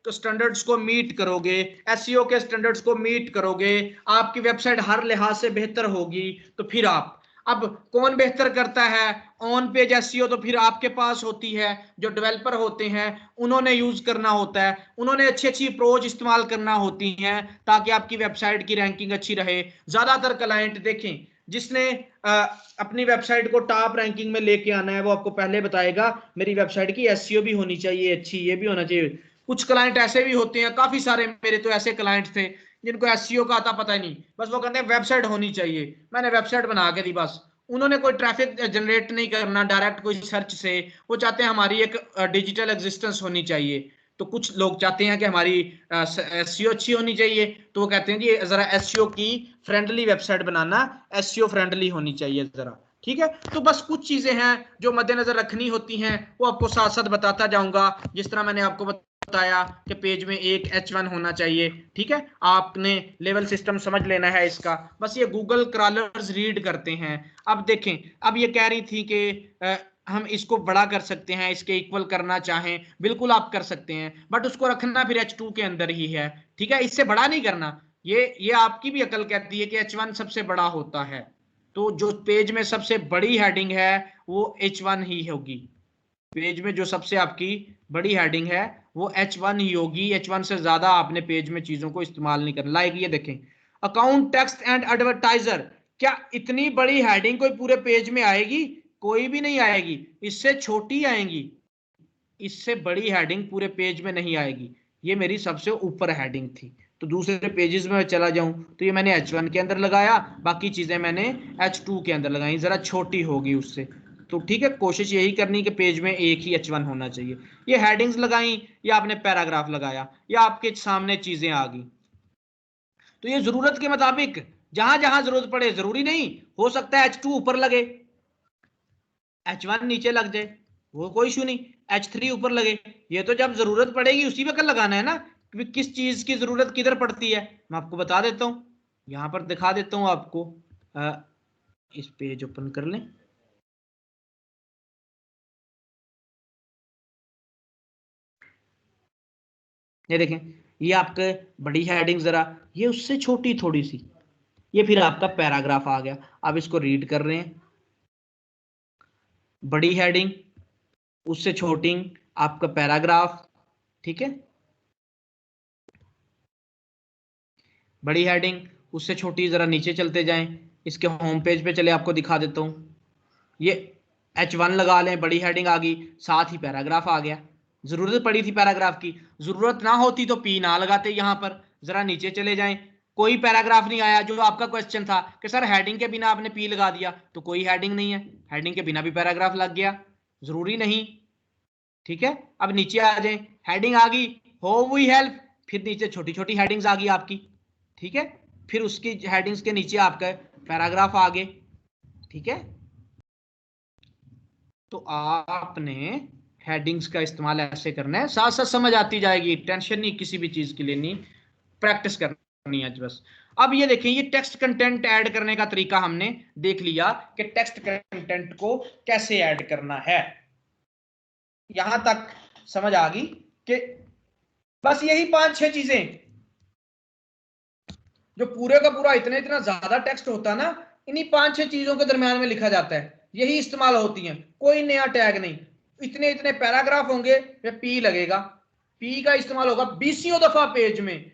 स्टैंडर्ड्स को मीट करोगे, एसईओ के स्टैंडर्ड्स को मीट करोगे, आपकी वेबसाइट हर लिहाज से बेहतर होगी, तो फिर आप, अब कौन बेहतर करता है ऑन पेज एसईओ, तो फिर आपके पास होती है, जो डेवलपर होते हैं उन्होंने यूज करना होता है, उन्होंने अच्छी अच्छी अप्रोच इस्तेमाल करना होती है ताकि आपकी वेबसाइट की रैंकिंग अच्छी रहे। ज्यादातर क्लाइंट देखें, जिसने अपनी वेबसाइट को टॉप रैंकिंग में लेके आना है वो आपको पहले बताएगा मेरी वेबसाइट की एसईओ भी होनी चाहिए अच्छी, ये भी होना चाहिए। कुछ क्लाइंट ऐसे भी होते हैं, काफी सारे मेरे तो ऐसे क्लाइंट थे जिनको एसईओ का आता पता ही नहीं, बस वो कहते हैं वेबसाइट होनी चाहिए, मैंने वेबसाइट बना के दी बस, उन्होंने कोई ट्रैफिक जनरेट नहीं करना डायरेक्ट कोई सर्च से, वो चाहते हैं हमारी एक डिजिटल एग्जिस्टेंस होनी चाहिए। तो कुछ लोग चाहते हैं कि हमारी एसईओ अच्छी होनी चाहिए, तो वो कहते हैं जी जरा एसईओ की फ्रेंडली वेबसाइट बनाना, एसईओ फ्रेंडली होनी चाहिए जरा, ठीक है। तो बस कुछ चीजें हैं जो मद्देनजर रखनी होती हैं, वो आपको साथ साथ बताता जाऊंगा, जिस तरह मैंने आपको बताया कि पेज में एक H1 होना चाहिए, ठीक है, आपने लेवल सिस्टम समझ लेना है इसका, बस ये गूगल क्रॉलर्स रीड करते हैं। अब देखें, अब ये कह रही थी कि हम इसको बड़ा कर सकते हैं, इसके इक्वल करना चाहें, बिल्कुल आप कर सकते हैं, बट उसको रखना फिर H2 के अंदर ही है, ठीक है, इससे बड़ा नहीं करना। ये आपकी भी अकल कहती है कि H1 सबसे बड़ा होता है, तो जो पेज में सबसे बड़ी हेडिंग है वो H1 ही होगी, पेज में जो सबसे आपकी बड़ी हेडिंग है वो H1 ही होगी, H1 से ज्यादा आपने पेज में चीजों को इस्तेमाल नहीं करना। लाइक ये देखें, अकाउंट टेक्स्ट एंड एडवर्टाइजर, क्या इतनी बड़ी हेडिंग कोई पूरे पेज में आएगी, कोई भी नहीं आएगी, इससे छोटी आएंगी, इससे बड़ी हेडिंग पूरे पेज में नहीं आएगी, ये मेरी सबसे ऊपर हेडिंग थी। तो दूसरे पेजेस में चला जाऊं तो ये मैंने H1 के अंदर लगाया, बाकी चीजें मैंने H2 के अंदर लगाई, जरा छोटी होगी उससे। तो ठीक है, कोशिश यही करनी कि पेज में एक ही H1 होना चाहिए। ये हेडिंग्स लगाई या आपने पैराग्राफ लगाया या आपके सामने चीजें आ गई। तो ये जरूरत के मुताबिक जहां जहां जरूरत पड़े, जरूरी नहीं हो सकता है H2 ऊपर लगे, H1 नीचे लग जाए, वो कोई इशू नहीं, H3 ऊपर लगे। ये तो जब जरूरत पड़ेगी उसी वक्त लगाना है ना, किस चीज की जरूरत किधर पड़ती है मैं आपको बता देता हूं, यहां पर दिखा देता हूं आपको। इस पेज ओपन कर लें, ये देखें, ये आपके बड़ी हेडिंग, जरा ये उससे छोटी थोड़ी सी, ये फिर आपका पैराग्राफ आ गया। आप इसको रीड कर रहे हैं, बड़ी हेडिंग उससे छोटी आपका पैराग्राफ, ठीक है, बड़ी हेडिंग उससे छोटी, जरा नीचे चलते जाएं, इसके होम पेज पे चले, आपको दिखा देता हूं। ये H1 लगा लें, बड़ी हेडिंग आ गई, साथ ही पैराग्राफ आ गया। जरूरत पड़ी थी पैराग्राफ की, जरूरत ना होती तो P ना लगाते। यहां पर जरा नीचे चले जाएं, कोई पैराग्राफ नहीं आया। जो आपका क्वेश्चन था कि सर हेडिंग के बिना आपने P लगा दिया, तो कोई हेडिंग नहीं है, हेडिंग के बिना भी पैराग्राफ लग गया, जरूरी नहीं। ठीक है, अब नीचे आ जाए, हेडिंग आ गई हो वी हेल्प, फिर नीचे छोटी छोटी हेडिंग्स आ गई आपकी, ठीक है, फिर उसकी हेडिंग्स के नीचे आपका पैराग्राफ आ गए, ठीक है। तो आपने हेडिंग्स का इस्तेमाल ऐसे करना है, साथ साथ समझ आती जाएगी, टेंशन नहीं किसी भी चीज के लिए, नहीं प्रैक्टिस करनी है बस। अब ये देखें, ये टेक्स्ट कंटेंट ऐड करने का तरीका हमने देख लिया कि टेक्स्ट कंटेंट को कैसे ऐड करना है, यहां तक समझ आ गई कि बस यही 5-6 चीजें, जो पूरे का पूरा इतना ज्यादा टेक्स्ट होता है ना, इन्हीं 5-6 चीजों के दरमियान में लिखा जाता है, यही इस्तेमाल होती हैं, कोई नया टैग नहीं। इतने पैराग्राफ होंगे, P लगेगा, P का इस्तेमाल होगा 20 दफा पेज में,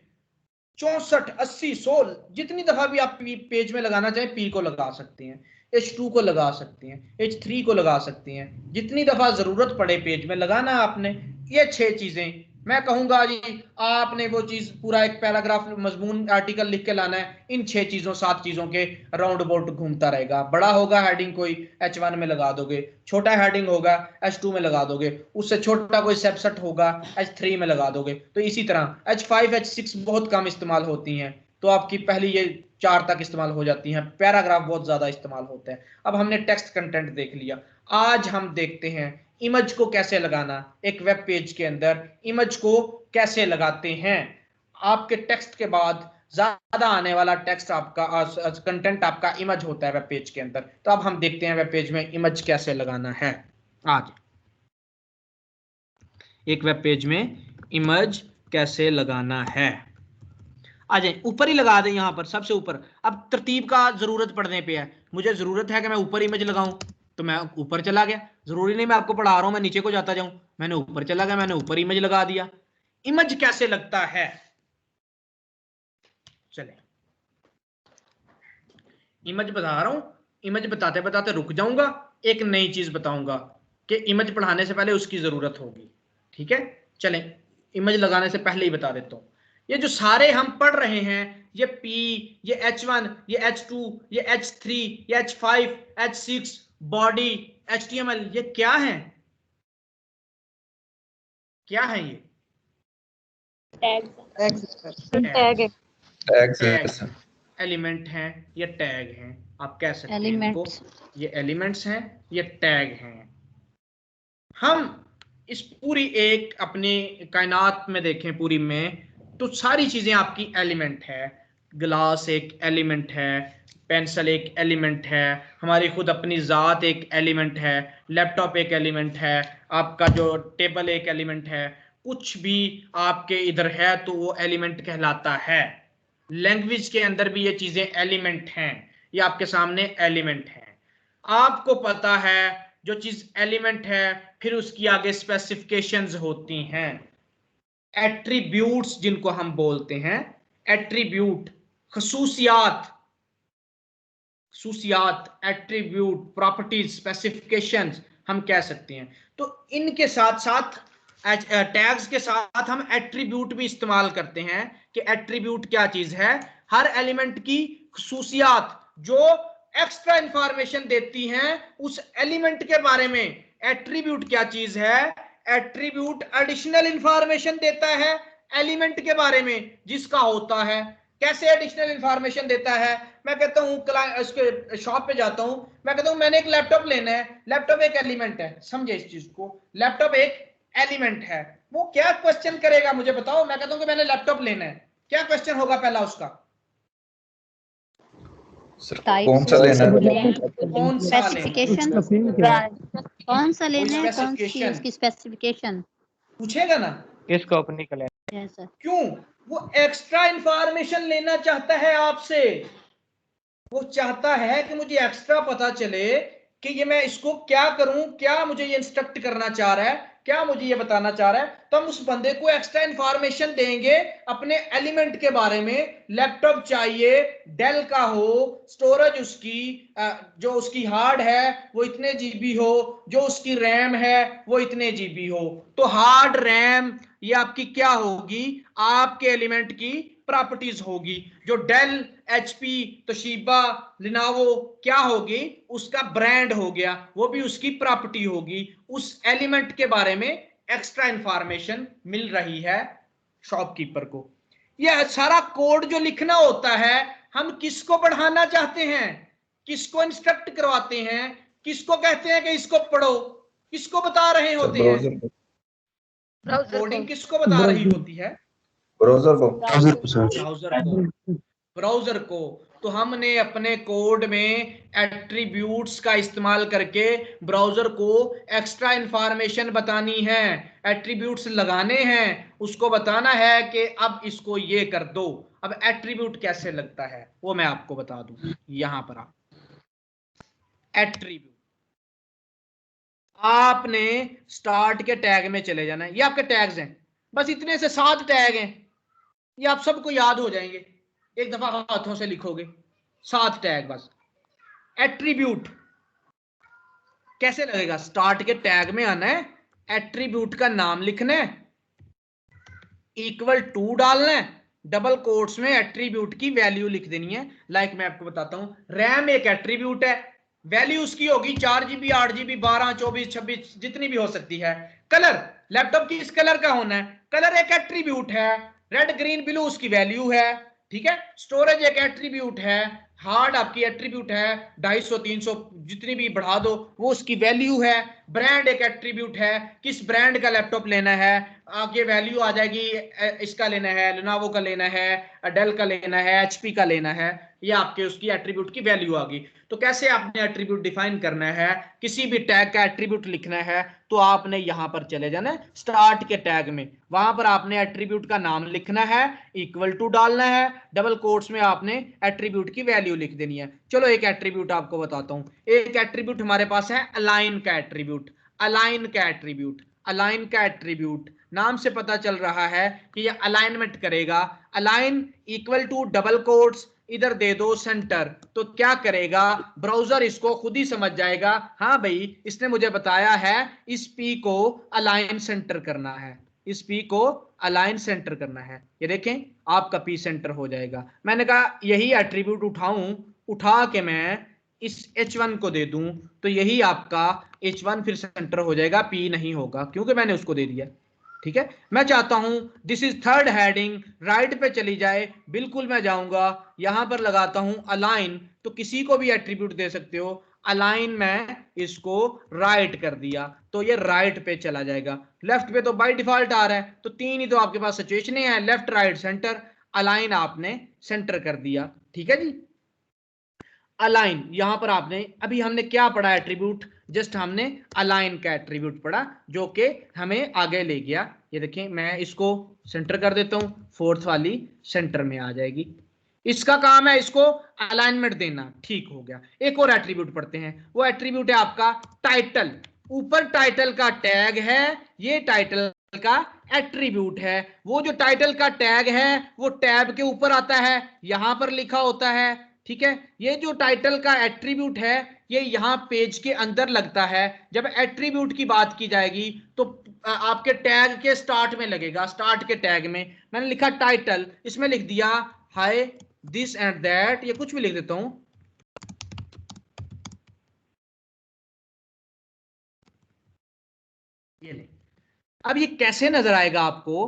64, 80, 100, जितनी दफा भी आप पेज में लगाना चाहें P को लगा सकते हैं, H2 को लगा सकते हैं, H3 को लगा सकते हैं, जितनी दफा जरूरत पड़े पेज में लगाना आपने। ये 6 चीजें मैं कहूंगा जी, आपने वो चीज पूरा एक पैराग्राफ मजमून आर्टिकल लिख के लाना है, इन 6 चीजों 7 चीजों के राउंड अबाउट घूमता रहेगा। बड़ा होगा हेडिंग कोई H1 में लगा दोगे, छोटा हेडिंग होगा H2 में लगा दोगे, उससे छोटा कोई सबसेट होगा H3 में लगा दोगे। तो इसी तरह H5 H6 बहुत कम इस्तेमाल होती हैं, तो आपकी पहली ये 4 तक इस्तेमाल हो जाती हैं, पैराग्राफ बहुत ज्यादा इस्तेमाल होता है। अब हमने टेक्स्ट कंटेंट देख लिया, आज हम देखते हैं इमेज को कैसे लगाना। एक वेब पेज के अंदर इमेज को कैसे लगाते हैं, आपके टेक्स्ट के बाद ज्यादा आने वाला टेक्स्ट आपका कंटेंट आपका इमेज होता है वेब पेज के अंदर। तो अब हम देखते हैं वेब पेज में इमेज कैसे लगाना है। आज एक वेब पेज में इमेज कैसे लगाना है, आ जाए, ऊपर ही लगा दें, यहां पर सबसे ऊपर। अब तरतीब का जरूरत पड़ने पे है, मुझे जरूरत है कि मैं ऊपर इमेज लगाऊं, तो मैं ऊपर चला गया, जरूरी नहीं मैं आपको पढ़ा रहा हूं मैं नीचे को जाता जाऊं, मैंने ऊपर चला गया, मैंने ऊपर इमेज लगा दिया। इमेज कैसे लगता है, चले इमेज बता रहा हूं, इमेज बताते बताते रुक जाऊंगा, एक नई चीज बताऊंगा कि इमेज पढ़ाने से पहले उसकी जरूरत होगी, ठीक है। चलें, इमेज लगाने से पहले ही बता देता हूं, ये जो सारे हम पढ़ रहे हैं, ये P, ये H1, ये H2, ये H3, ये H5, H6, बॉडी, HTML, ये क्या है, क्या है ये टैग्स एलिमेंट हैं, ये टैग हैं, आप कह सकते हैं इनको, ये एलिमेंट्स हैं, ये टैग हैं। हम इस पूरी एक अपनी कायनात में देखें पूरी में, तो सारी चीजें आपकी एलिमेंट है। ग्लास एक एलिमेंट है, पेंसिल एक एलिमेंट है, हमारी खुद अपनी ज़ात एक एलिमेंट है, लैपटॉप एक एलिमेंट है, आपका जो टेबल एक एलिमेंट है, कुछ भी आपके इधर है तो वो एलिमेंट कहलाता है। लैंग्वेज के अंदर भी ये चीज़ें एलिमेंट हैं, ये आपके सामने एलिमेंट हैं। आपको पता है जो चीज़ एलिमेंट है फिर उसकी आगे स्पेसिफिकेशंस होती हैं, एट्रीब्यूट्स जिनको हम बोलते हैं, एट्रीब्यूट, खसूसियात, खसूसियात, एट्रीब्यूट, प्रॉपर्टीज, स्पेसिफिकेशंस हम कह सकते हैं। तो इनके साथ साथ टैग्स के साथ हम एट्रीब्यूट भी इस्तेमाल करते हैं कि एट्रीब्यूट क्या चीज है, हर एलिमेंट की खुसूसियात जो एक्स्ट्रा इंफॉर्मेशन देती हैं उस एलिमेंट के बारे में। एट्रीब्यूट क्या चीज है, एट्रीब्यूट एडिशनल इंफॉर्मेशन देता है एलिमेंट के बारे में जिसका होता है। कैसे एडिशनल इंफॉर्मेशन देता है, मैं कहता हूं उसके शॉप पे जाता हूं, मैं कहता हूं मैंने एक लैपटॉप लेना है, लैपटॉप एक एलिमेंट है, समझे इस चीज को, लैपटॉप एक एलिमेंट है। वो क्या क्वेश्चन करेगा मुझे बताओ, मैं कहता हूं कि मैंने लैपटॉप लेना है, क्या क्वेश्चन होगा पहला उसका? सर कौन सा लेना है? कौन सा लेना है, कौन सा लेना है, कौन सी स्पेसिफिकेशन उसकी स्पेसिफिकेशन पूछेगा ना। किस कंपनी का लेना है सर। क्यों? वो एक्स्ट्रा इंफॉर्मेशन लेना चाहता है आपसे, वो चाहता है कि मुझे एक्स्ट्रा पता चले कि ये मैं इसको क्या करूं, क्या मुझे ये इंस्ट्रक्ट करना चाह रहा है, क्या मुझे ये बताना चाह रहा है। तो हम उस बंदे को एक्स्ट्रा इंफॉर्मेशन देंगे अपने एलिमेंट के बारे में। लैपटॉप चाहिए, डेल का हो, स्टोरेज उसकी जो उसकी हार्ड है वो इतने जीबी हो, जो उसकी रैम है वो इतने जीबी हो। तो हार्ड रैम ये आपकी क्या होगी, आपके एलिमेंट की प्रॉपर्टीज होगी। जो डेल, एचपी, तोशिबा, लिनावो क्या होगी, उसका ब्रांड हो गया, वो भी उसकी प्रॉपर्टी होगी। उस एलिमेंट के बारे में एक्स्ट्रा इंफॉर्मेशन मिल रही है शॉपकीपर को। यह सारा कोड जो लिखना होता है, हम किसको बढ़ाना चाहते हैं, किसको इंस्ट्रक्ट करवाते हैं, किसको कहते हैं कि इसको पढ़ो, किसको बता रहे होते हैं, कोडिंग किसको बता रही होती है, ब्राउजर को। ब्राउजर को। तो हमने अपने कोड में एट्रीब्यूट्स का इस्तेमाल करके ब्राउजर को एक्स्ट्रा इंफॉर्मेशन बतानी है, एट्रीब्यूट्स लगाने हैं, उसको बताना है कि अब इसको ये कर दो। अब एट्रीब्यूट कैसे लगता है वो मैं आपको बता दूं। यहां पर आप एट्रीब्यूट, आपने स्टार्ट के टैग में चले जाना है, ये आपके टैग्स हैं, बस इतने से 7 टैग हैं, ये आप सबको याद हो जाएंगे, एक दफा हाथों से लिखोगे 7 टैग बस। एट्रीब्यूट कैसे लगेगा, स्टार्ट के टैग में आना है, एट्रीब्यूट का नाम लिखना है, इक्वल टू डालना है, डबल कोट्स में एट्रीब्यूट की वैल्यू लिख देनी है। लाइक मैं आपको बताता हूं, रैम एक एट्रीब्यूट है, वैल्यू उसकी होगी 4GB, 8GB, 12, 24, 26 जितनी भी हो सकती है। कलर, लैपटॉप की इस कलर का होना है, कलर एक एट्रीब्यूट है, रेड, ग्रीन, ब्लू उसकी वैल्यू है, ठीक है। स्टोरेज एक एट्रीब्यूट है, हार्ड आपकी एट्रीब्यूट है, 250, 300 जितनी भी बढ़ा दो वो उसकी वैल्यू है। ब्रांड एक एट्रीब्यूट है, किस ब्रांड का लैपटॉप लेना है, आगे वैल्यू आ जाएगी, इसका लेना है, लेनोवो का लेना है, डेल का लेना है, एचपी का लेना है, ये आपके उसकी एट्रीब्यूट की वैल्यू आ गई। तो कैसे आपने एट्रीब्यूट डिफाइन करना है, किसी भी टैग का एट्रीब्यूट लिखना है तो आपने यहां पर चले जाना है स्टार्ट के टैग में, वहां पर आपने एट्रीब्यूट का नाम लिखना है, इक्वल टू डालना है, डबल कोट्स में आपने एट्रीब्यूट की वैल्यू लिख देनी है। चलो एक एट्रीब्यूट आपको बताता हूं, एक एट्रीब्यूट हमारे पास है अलाइन का एट्रीब्यूट। अलाइन का एट्रीब्यूट, अलाइन का एट्रीब्यूट नाम से पता चल रहा है कि ये अलाइनमेंट करेगा। Align equal to double quotes, इधर दे दो सेंटर, तो क्या करेगा, ब्राउजर इसको खुद ही समझ जाएगा, हाँ भाई इसने मुझे बताया है इस पी को अलाइन सेंटर करना है, इस पी को अलाइन सेंटर करना है। ये देखें आपका पी सेंटर हो जाएगा। मैंने कहा यही एट्रीब्यूट उठाऊं, उठा के मैं इस H1 को दे दूं तो यही आपका H1 फिर सेंटर हो जाएगा, P नहीं होगा क्योंकि मैंने उसको दे दिया। ठीक है, मैं चाहता हूं this is third heading, right पे चली जाए, बिल्कुल मैं जाऊंगा यहां पर लगाता हूं अलाइन, तो किसी को भी एट्रीब्यूट दे सकते हो, अलाइन में इसको राइट कर दिया तो ये राइट पे चला जाएगा। लेफ्ट पे तो बाय डिफॉल्ट आ रहा है, तो 3 ही तो आपके पास सिचुएशन है, लेफ्ट, राइट, सेंटर। अलाइन आपने सेंटर कर दिया, ठीक है जी। अलाइन यहां पर आपने अभी हमने क्या पढ़ा एट्रीब्यूट, जस्ट हमने अलाइन का एट्रीब्यूट पढ़ा जो कि हमें आगे ले गया। ये देखें मैं इसको सेंटर कर देता हूं, फोर्थ वाली सेंटर में आ जाएगी, इसका काम है इसको अलाइनमेंट देना, ठीक हो गया। एक और एट्रीब्यूट पढ़ते हैं, वो एट्रीब्यूट है आपका टाइटल। ऊपर टाइटल का टैग है, ये टाइटल का एट्रीब्यूट है। वो जो टाइटल का टैग है वो टैब के ऊपर आता है, यहां पर लिखा होता है, ठीक है। ये जो टाइटल का एट्रीब्यूट है ये यहाँ पेज के अंदर लगता है। जब एट्रीब्यूट की बात की जाएगी तो आपके टैग के स्टार्ट में लगेगा। स्टार्ट के टैग में मैंने लिखा टाइटल, इसमें लिख दिया हाय दिस एंड दैट, ये कुछ भी लिख देता हूं। ये ले, अब ये कैसे नजर आएगा आपको,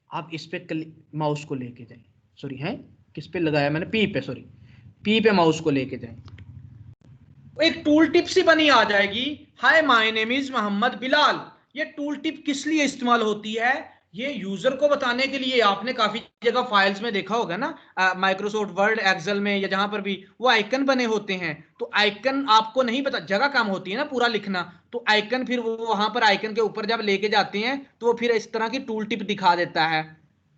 आप इस पे माउस को लेके जाए, सॉरी है किस पे लगाया मैंने, पी पे, सॉरी पी पे माउस को लेके जाए, एक टूल टिप सी बनी आ जाएगी, hi my name is Mohammad Bilal. ये टूल टिप किस लिए इस्तेमाल होती है, ये यूजर को बताने के लिए। आपने काफी जगह फाइल्स में देखा होगा ना, माइक्रोसॉफ्ट वर्ड, एक्सेल में या जहां पर भी वो आइकन बने होते हैं, तो आइकन आपको नहीं पता, जगह काम होती है ना पूरा लिखना, तो आइकन फिर वो वहां पर आइकन के ऊपर जब लेके जाते हैं तो वो फिर इस तरह की टूल टिप दिखा देता है।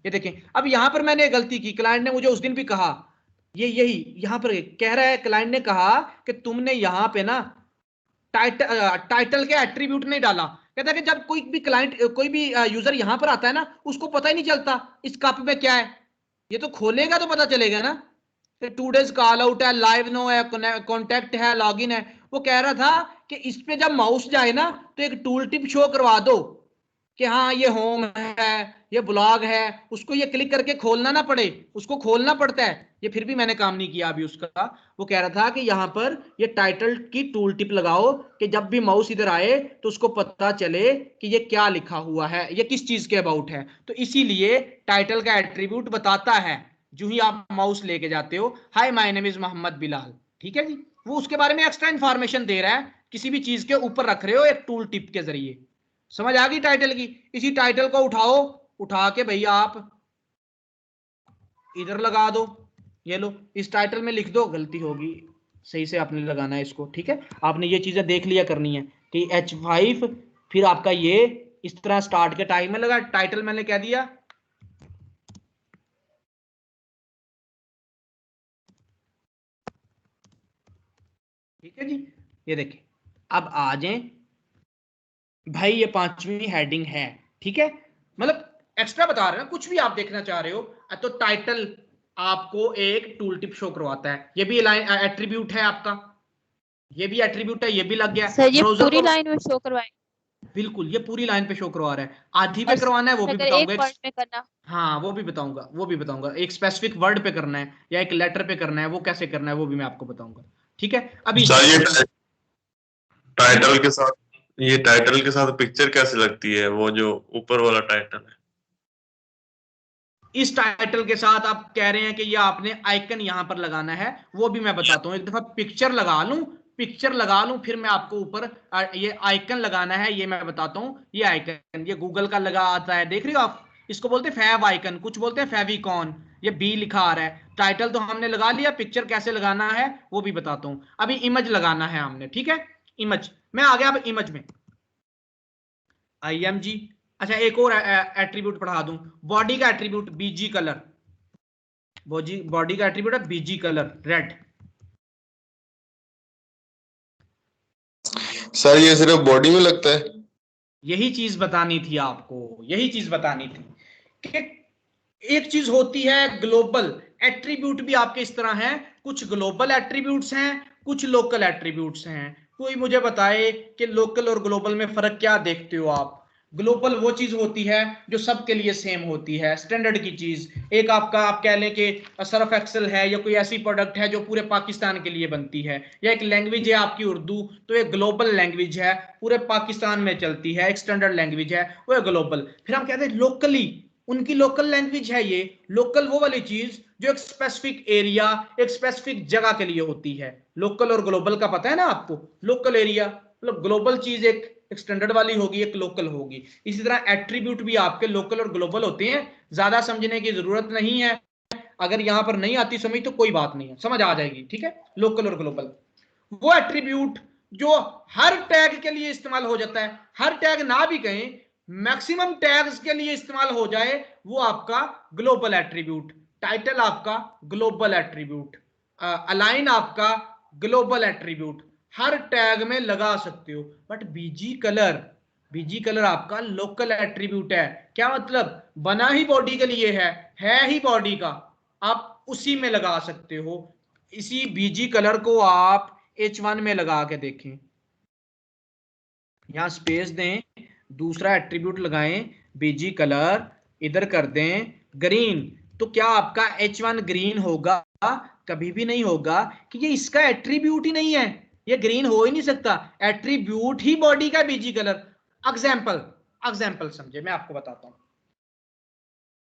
ये देखें, अब यहां पर मैंने गलती की, क्लाइंट ने मुझे उस दिन भी कहा, ये यही यहां पर कह रहा है, क्लाइंट ने कहा कि तुमने यहां पे ना टाइटल के एट्रीब्यूट नहीं डाला। कहता है कि जब कोई भी क्लाइंट, कोई भी यूजर यहां पर आता है ना, उसको पता ही नहीं चलता इस कॉपी में क्या है, ये तो खोलेगा तो पता चलेगा ना, टू डेज कॉल आउट है, लाइव नो है, कॉन्टेक्ट है, लॉगिन है। वो कह रहा था कि इस पे जब माउस जाए ना तो एक टूल टिप शो करवा दो कि हाँ ये होम है, ये ब्लॉग है, उसको ये क्लिक करके खोलना ना पड़े, उसको खोलना पड़ता है। ये फिर भी मैंने काम नहीं किया अभी उसका। वो कह रहा था कि यहाँ पर ये टाइटल की टूल टिप लगाओ कि जब भी माउस इधर आए तो उसको पता चले कि ये क्या लिखा हुआ है, ये किस चीज के अबाउट है। तो इसीलिए टाइटल का एट्रीब्यूट बताता है जो ही आप माउस लेके जाते हो, hi my name is Mohammad Bilal, ठीक है जी। वो उसके बारे में एक्स्ट्रा इंफॉर्मेशन दे रहा है, किसी भी चीज के ऊपर रख रहे हो एक टूल टिप के जरिए। समझ आ गई टाइटल की। इसी टाइटल को उठाओ, उठा के भैया आप इधर लगा दो, ये लो इस टाइटल में लिख दो, गलती होगी सही से आपने लगाना है इसको, ठीक है। आपने ये चीजें देख लिया करनी है कि H5 फिर आपका ये इस तरह स्टार्ट के टाइम में लगा, टाइटल मैंने कह दिया, ठीक है जी। ये देखिए, अब आ जाए भाई, ये 5वीं हेडिंग है, ठीक है। मतलब एक्स्ट्रा बता रहे हैं, कुछ भी आप देखना चाह रहे हो तो टाइटल आपको एक टूल टिप शो करवाता है। ये भी एट्रीब्यूट है आपका, ये भी एट्रीब्यूट है, ये भी लग गया। सर ये ब्राउजर पूरी को लाइन में शो करवाए, बिल्कुल ये पूरी लाइन पे शो करवा रहा है। आधी पे करवाना है वो भी अगर बताऊंगा, एक वर्ड में करना, हाँ वो भी बताऊंगा, वो भी बताऊंगा। एक स्पेसिफिक वर्ड पे करना है या एक लेटर पे करना है, वो कैसे करना है वो भी मैं आपको बताऊंगा, ठीक है। अभी टाइटल के साथ, ये टाइटल के साथ पिक्चर कैसे लगती है, वो जो ऊपर वाला टाइटल है, इस टाइटल के साथ आप कह रहे हैं कि ये आपने आइकन यहां पर लगाना है, वो भी मैं बताता हूं। एक दफा पिक्चर लगा लूं, पिक्चर लगा लूं, फिर मैं आपको ऊपर ये आइकन लगाना है, ये मैं बताता हूं। ये आइकन ये गूगल का लगा आता है, देख रहे हो आप, इसको बोलते हैं फैब आइकन, कुछ बोलते हैं फेविकॉन, ये बी लिखा आ रहा है। टाइटल तो हमने लगा लिया, पिक्चर कैसे लगाना है वो भी बताता हूं। अभी इमेज लगाना है हमने, ठीक है। इमेज मैं आ गया, अब इमेज में IMG। अच्छा एक और एट्रीब्यूट पढ़ा दूं, बॉडी का एट्रीब्यूट बीजी कलर, बॉडी का एट्रीब्यूट है बीजी कलर रेड। सर ये सिर्फ बॉडी में लगता है? यही चीज बतानी थी आपको, यही चीज बतानी थी कि एक चीज होती है ग्लोबल एट्रीब्यूट, भी आपके इस तरह हैं, कुछ ग्लोबल एट्रीब्यूट्स हैं, कुछ लोकल एट्रीब्यूट्स हैं। कोई मुझे बताए कि लोकल और ग्लोबल में फर्क क्या देखते हो आप। ग्लोबल वो चीज होती है जो सबके लिए सेम होती है, स्टैंडर्ड की चीज। एक आपका आप कह लें कि सर्फ एक्सेल है या कोई ऐसी प्रोडक्ट है जो पूरे पाकिस्तान के लिए बनती है, या एक लैंग्वेज है आपकी उर्दू, तो एक ग्लोबल लैंग्वेज है, पूरे पाकिस्तान में चलती है, एक स्टैंडर्ड लैंग्वेज है, वो है ग्लोबल। फिर हम कहते हैं लोकली, उनकी लोकल लैंग्वेज है ये। लोकल वो वाली चीज जो एक स्पेसिफिक एरिया, एक स्पेसिफिक जगह के लिए होती है। लोकल और ग्लोबल का पता है ना आपको, लोकल एरिया मतलब ग्लोबल चीज एक स्टैंडर्ड वाली होगी, एक लोकल होगी। इसी तरह एट्रीब्यूट भी आपके लोकल और ग्लोबल होते हैं, ज्यादा समझने की जरूरत नहीं है। अगर यहां पर नहीं आती समझ तो कोई बात नहीं है, समझ आ जाएगी, ठीक है। लोकल और ग्लोबल वो एट्रीब्यूट जो हर टैग के लिए इस्तेमाल हो जाता है, हर टैग ना भी कहें, मैक्सिमम टैग्स के लिए इस्तेमाल हो जाए, वो आपका ग्लोबल एट्रीब्यूट। टाइटल आपका ग्लोबल एट्रीब्यूट, अलाइन आपका ग्लोबल एट्रीब्यूट, हर टैग में लगा सकते हो। बट बीजी कलर आपका लोकल एट्रीब्यूट है। क्या मतलब, बना ही बॉडी के लिए है ही बॉडी का। आप उसी में लगा सकते हो। इसी बीजी कलर को आप H1 में लगा के देखें, यहां स्पेस दें, दूसरा एट्रीब्यूट लगाएं, बीजी कलर इधर कर दें ग्रीन, तो क्या आपका H1 ग्रीन होगा? कभी भी नहीं होगा, कि ये इसका एट्रीब्यूट ही नहीं है, ये ग्रीन हो ही नहीं सकता। एट्रीब्यूट ही बॉडी का बीजी कलर। एग्जाम्पल समझे, मैं आपको बताता हूं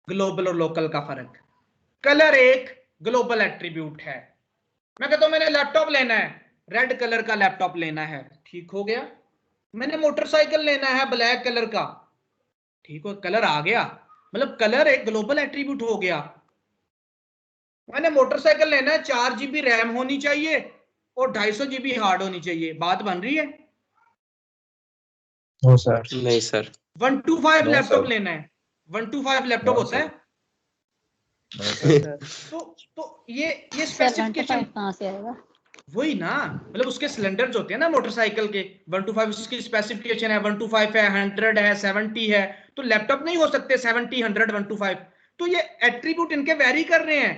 ग्लोबल और लोकल का फर्क। कलर एक ग्लोबल एट्रीब्यूट है। मैं कहता हूं मैंने लैपटॉप लेना है, रेड कलर का लैपटॉप लेना है, ठीक हो गया। मैंने मोटरसाइकिल लेना है ब्लैक कलर का, ठीक हो, कलर आ गया, मतलब कलर एक ग्लोबल एट्रीब्यूट हो गया। मैंने मोटरसाइकिल लेना है, 4 GB रैम होनी चाहिए और 250 GB हार्ड होनी चाहिए, बात बन रही है? नो सर, नहीं सर। 125 लैपटॉप लेना है, 125 लैपटॉप होता है। तो ये स्पेसिफिकेशन कहां से आएगा? वही ना, मतलब उसके सिलेंडर्स होते हैं ना मोटरसाइकिल के, 125 उसकी स्पेसिफिकेशन है, 125 है, 100 है, 70 है, तो लैपटॉप नहीं हो सकते 70, 100, 125। तो ये एट्रीब्यूट इनके वेरी कर रहे हैं,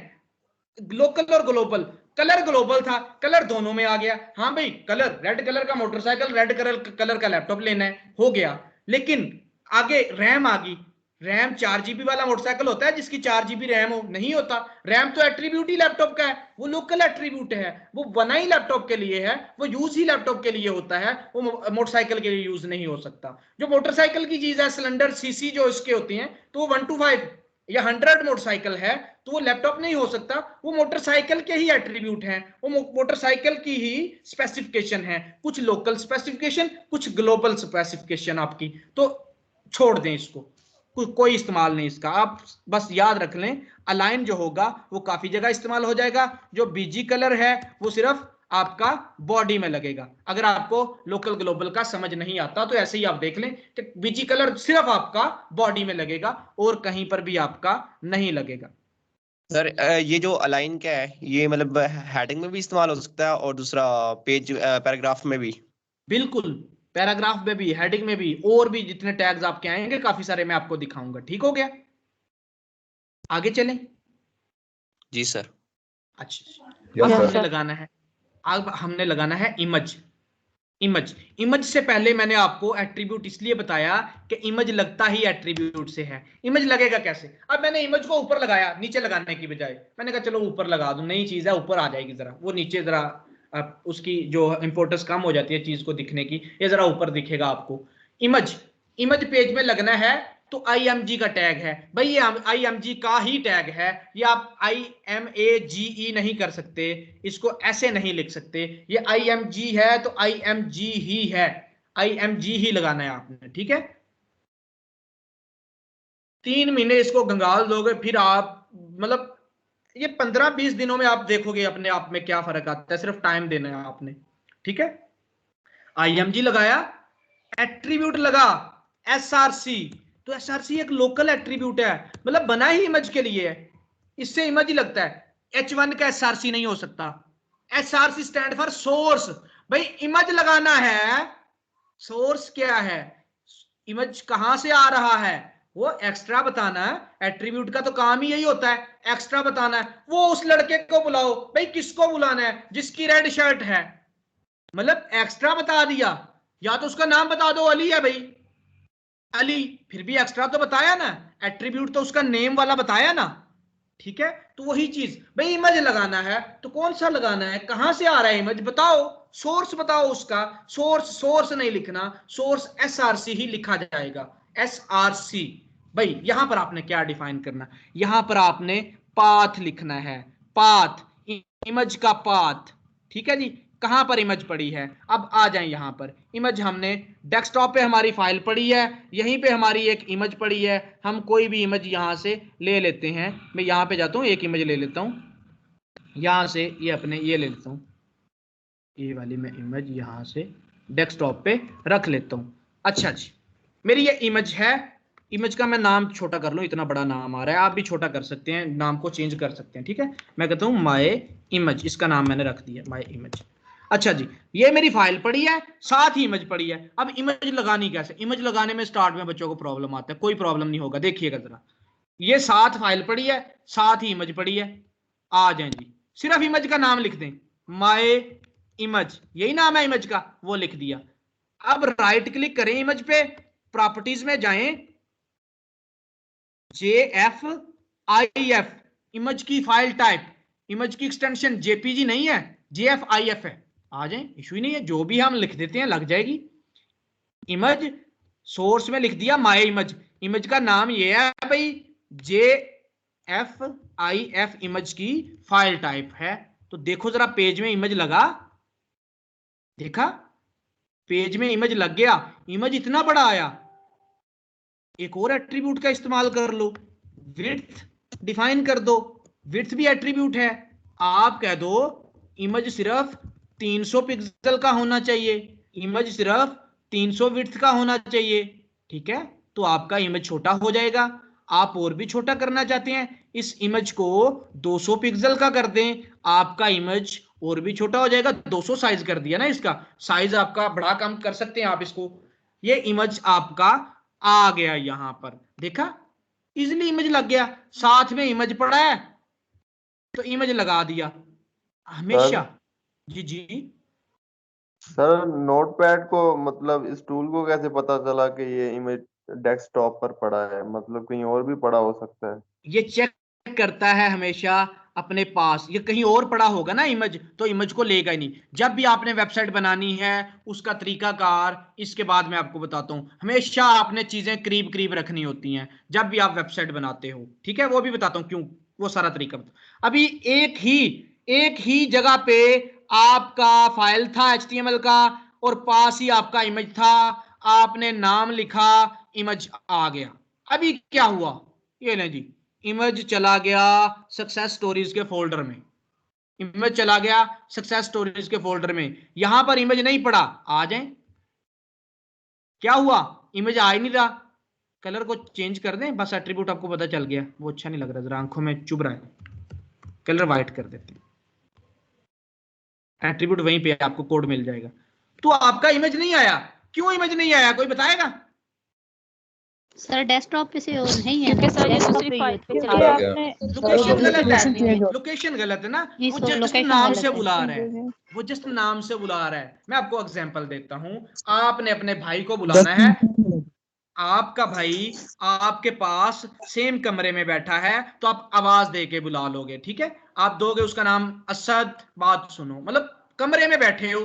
लोकल और ग्लोबल। कलर ग्लोबल था, कलर दोनों में आ गया, हाँ भाई कलर रेड कलर का मोटरसाइकिल, रेड कलर का लैपटॉप लेना है, हो गया। लेकिन आगे रैम आ गई, रैम 4 GB वाला मोटरसाइकिल होता है जिसकी 4 GB रैम हो? नहीं होता। रैम तो एट्रीब्यूट ही लैपटॉप का है, वो लोकल एट्रीब्यूट है, वो बना ही लैपटॉप के लिए है, वो यूज ही लैपटॉप के लिए होता है, वो मोटरसाइकिल के लिए यूज नहीं हो सकता। जो मोटरसाइकिल की चीज है, सिलेंडर सीसी जो इसके होती हैं, तो वो 125 या 100 मोटरसाइकिल है, तो वो लैपटॉप नहीं हो सकता, वो मोटरसाइकिल के ही एट्रीब्यूट हैं, वो मोटरसाइकिल की ही स्पेसिफिकेशन है, कुछ लोकल स्पेसिफिकेशन, कुछ ग्लोबल स्पेसिफिकेशन आपकी। तो छोड़ दें इसको, कोई इस्तेमाल नहीं इसका। आप बस याद रख लें, अलाइन जो होगा वो काफी जगह इस्तेमाल हो जाएगा, जो बीजी कलर है वो सिर्फ आपका बॉडी में लगेगा। अगर आपको लोकल ग्लोबल का समझ नहीं आता तो ऐसे ही आप देख लें कि बीजी कलर सिर्फ आपका बॉडी में लगेगा और कहीं पर भी आपका नहीं लगेगा। सर ये जो अलाइन क्या है, ये मतलब हेडिंग में भी इस्तेमाल हो सकता है और दूसरा पेज पैराग्राफ में भी? बिल्कुल, पैराग्राफ में भी, हेडिंग में भी, और भी जितने टैग्स आपके आएंगे काफी सारे मैं आपको दिखाऊंगा। ठीक हो गया, आगे चलें? जी सर। अच्छा, अब हमने लगाना है, अब हमने लगाना है इमेज। इमेज से पहले मैंने आपको एट्रीब्यूट इसलिए बताया कि इमेज लगता ही एट्रीब्यूट से है। इमेज लगेगा कैसे? अब मैंने इमेज को ऊपर लगाया, नीचे लगाने की बजाय मैंने कहा चलो ऊपर लगा दूं, नई चीज है ऊपर आ जाएगी, जरा वो नीचे जरा उसकी जो इंपोर्टेंस कम हो जाती है चीज को दिखने की, ये जरा ऊपर दिखेगा आपको। इमेज पेज में लगना है तो IMG का टैग है भाई, ये IMG का ही टैग है, ये आप IMAGE नहीं कर सकते, इसको ऐसे नहीं लिख सकते, ये IMG है तो IMG ही है, IMG ही लगाना है आपने, ठीक है। 3 महीने इसको गंगाल दोगे, फिर आप मतलब ये 15-20 दिनों में आप देखोगे अपने आप में क्या फर्क आता है, सिर्फ टाइम देना है आपने, ठीक है। IMG लगाया, एट्रीब्यूट लगा SRC, तो SRC एक लोकल एट्रीब्यूट है, मतलब बना ही इमेज के लिए है, इससे इमेज ही लगता है। H1 का SRC नहीं हो सकता। SRC stand for source. भाई इमेज लगाना है, सोर्स क्या है, इमेज कहां से आ रहा है, वो एक्स्ट्रा बताना है। एट्रीब्यूट का तो काम ही यही होता है, एक्स्ट्रा बताना है। वो उस लड़के को बुलाओ, भाई किसको बुलाना है? जिसकी रेड शर्ट है, मतलब एक्स्ट्रा बता दिया। या तो उसका नाम बता दो, अली है भाई, अली, फिर भी एक्स्ट्रा तो बताया ना, एट्रीब्यूट तो उसका नेम वाला बताया ना, ठीक है। तो वही चीज भाई, इमेज लगाना है तो कौन सा लगाना है, कहां से आ रहा है इमेज, बताओ, सोर्स बताओ उसका। सोर्स नहीं लिखना, सोर्स SRC ही लिखा जाएगा, SRC। भाई यहां पर आपने क्या डिफाइन करना, यहां पर आपने पाथ लिखना है, पाथ, इमेज का पाथ, ठीक है जी। कहां पर इमेज पड़ी है, अब आ जाए यहां पर। इमेज हमने डेस्कटॉप पे हमारी फाइल पड़ी है, यहीं पे हमारी एक इमेज पड़ी है, हम कोई भी इमेज यहां से ले लेते हैं। मैं यहां पे जाता हूं, एक इमेज ले लेता हूं यहां से, ये अपने ये ले लेता हूं, ये वाली मैं इमेज यहां से डेस्कटॉप पे रख लेता हूं। अच्छा जी, मेरी ये इमेज है, इमेज का मैं नाम छोटा कर लूं, इतना बड़ा नाम आ रहा है, आप भी छोटा कर सकते हैं, नाम को चेंज कर सकते हैं, ठीक है। मैं कहता हूं माय इमेज, इसका नाम मैंने रख दिया माय इमेज। अच्छा जी, ये मेरी फाइल पड़ी है, साथ ही इमेज पड़ी है। अब इमेज लगानी कैसे? इमेज लगाने में स्टार्ट में बच्चों को प्रॉब्लम आता है, कोई प्रॉब्लम नहीं होगा, देखिएगा जरा। ये साथ फाइल पड़ी है, साथ ही इमेज पड़ी है, आ जाए जी, सिर्फ इमेज का नाम लिख दें, माय इमेज, यही नाम है इमेज का, वो लिख दिया। अब राइट क्लिक करें इमेज पे, प्रॉपर्टीज में जाएं, JFIF इमेज की फाइल टाइप, इमेज की एक्सटेंशन JPG नहीं है, JFIF है। आ जाए, इशू ही नहीं है, जो भी हम लिख देते हैं लग जाएगी। इमेज सोर्स में लिख दिया माय इमेज, इमेज का नाम ये है भाई JFIF इमेज की फाइल टाइप है। तो देखो जरा पेज में इमेज लगा, देखा पेज में इमेज लग गया, इमेज इतना बड़ा आया। एक और एट्रीब्यूट का इस्तेमाल कर लो, विड्थ डिफाइन कर दो, विड्थ भी एट्रीब्यूट है। आप कह दो इमेज सिर्फ 300 पिक्सल का होना चाहिए, इमेज सिर्फ 300 विड्थ का होना चाहिए, ठीक है। तो आपका इमेज छोटा हो जाएगा। आप और भी छोटा करना चाहते हैं, इस इमेज को 200 पिक्सल का कर दें, आपका इमेज और भी छोटा हो जाएगा। 200 साइज कर दिया ना, इसका साइज आपका बड़ा कम कर सकते हैं आप इसको। ये इमेज आपका आ गया यहां पर, देखा इजिली इमेज लग गया, साथ में इमेज पड़ा है तो इमेज लगा दिया हमेशा। जी जी सर नोटपैड को मतलब इस टूल को कैसे पता चला कि ये इमेज डेस्कटॉप पर पड़ा है, मतलब कहीं और भी पड़ा हो सकता है? ये चेक करता है हमेशा अपने पास, ये कहीं और पड़ा होगा ना इमेज, तो इमेज को लेगा ही नहीं। जब भी आपने वेबसाइट बनानी है उसका तरीकाकार इसके बाद मैं आपको बताता हूं। हमेशा आपने चीजें करीब करीब रखनी होती हैं जब भी आप वेबसाइट बनाते हो, ठीक है, वो भी बताता हूं क्यों, वो सारा तरीका अभी। एक ही जगह पे आपका फाइल था HTML का और पास ही आपका इमेज था, आपने नाम लिखा, इमेज आ गया। अभी क्या हुआ, ये लें जी, इमेज चला गया सक्सेस स्टोरीज के फोल्डर में, इमेज चला गया सक्सेस स्टोरीज के फोल्डर में, यहां पर इमेज नहीं पड़ा। आ जाए, क्या हुआ, इमेज आ ही नहीं रहा। कलर को चेंज कर दें, बस एट्रीब्यूट आपको पता चल गया, वो अच्छा नहीं लग रहा, जरा आंखों में चुभ रहा है, कलर व्हाइट कर देते हैं, एट्रीब्यूट वहीं पे आपको कोड मिल जाएगा। तो आपका इमेज नहीं आया, क्यों इमेज नहीं आया, कोई बताएगा? सर डेस्कटॉप पे से और नहीं है, क्योंकि सर ये desktop दूसरी पे ही फाइल पे होता चला है। गया। लोकेशन गलत है, लोकेशन गलत है ना, जी, वो सर, जस्ट location नाम गलत से है। बुला रहा है, वो जस्ट नाम से बुला रहा है। मैं आपको एग्जांपल देता हूं, आपने अपने भाई को बुलाना है, आपका भाई आपके पास सेम कमरे में बैठा है तो आप आवाज दे के बुला लोगे, ठीक है। आप दोगे उसका नाम असद, बात सुनो, मतलब कमरे में बैठे हो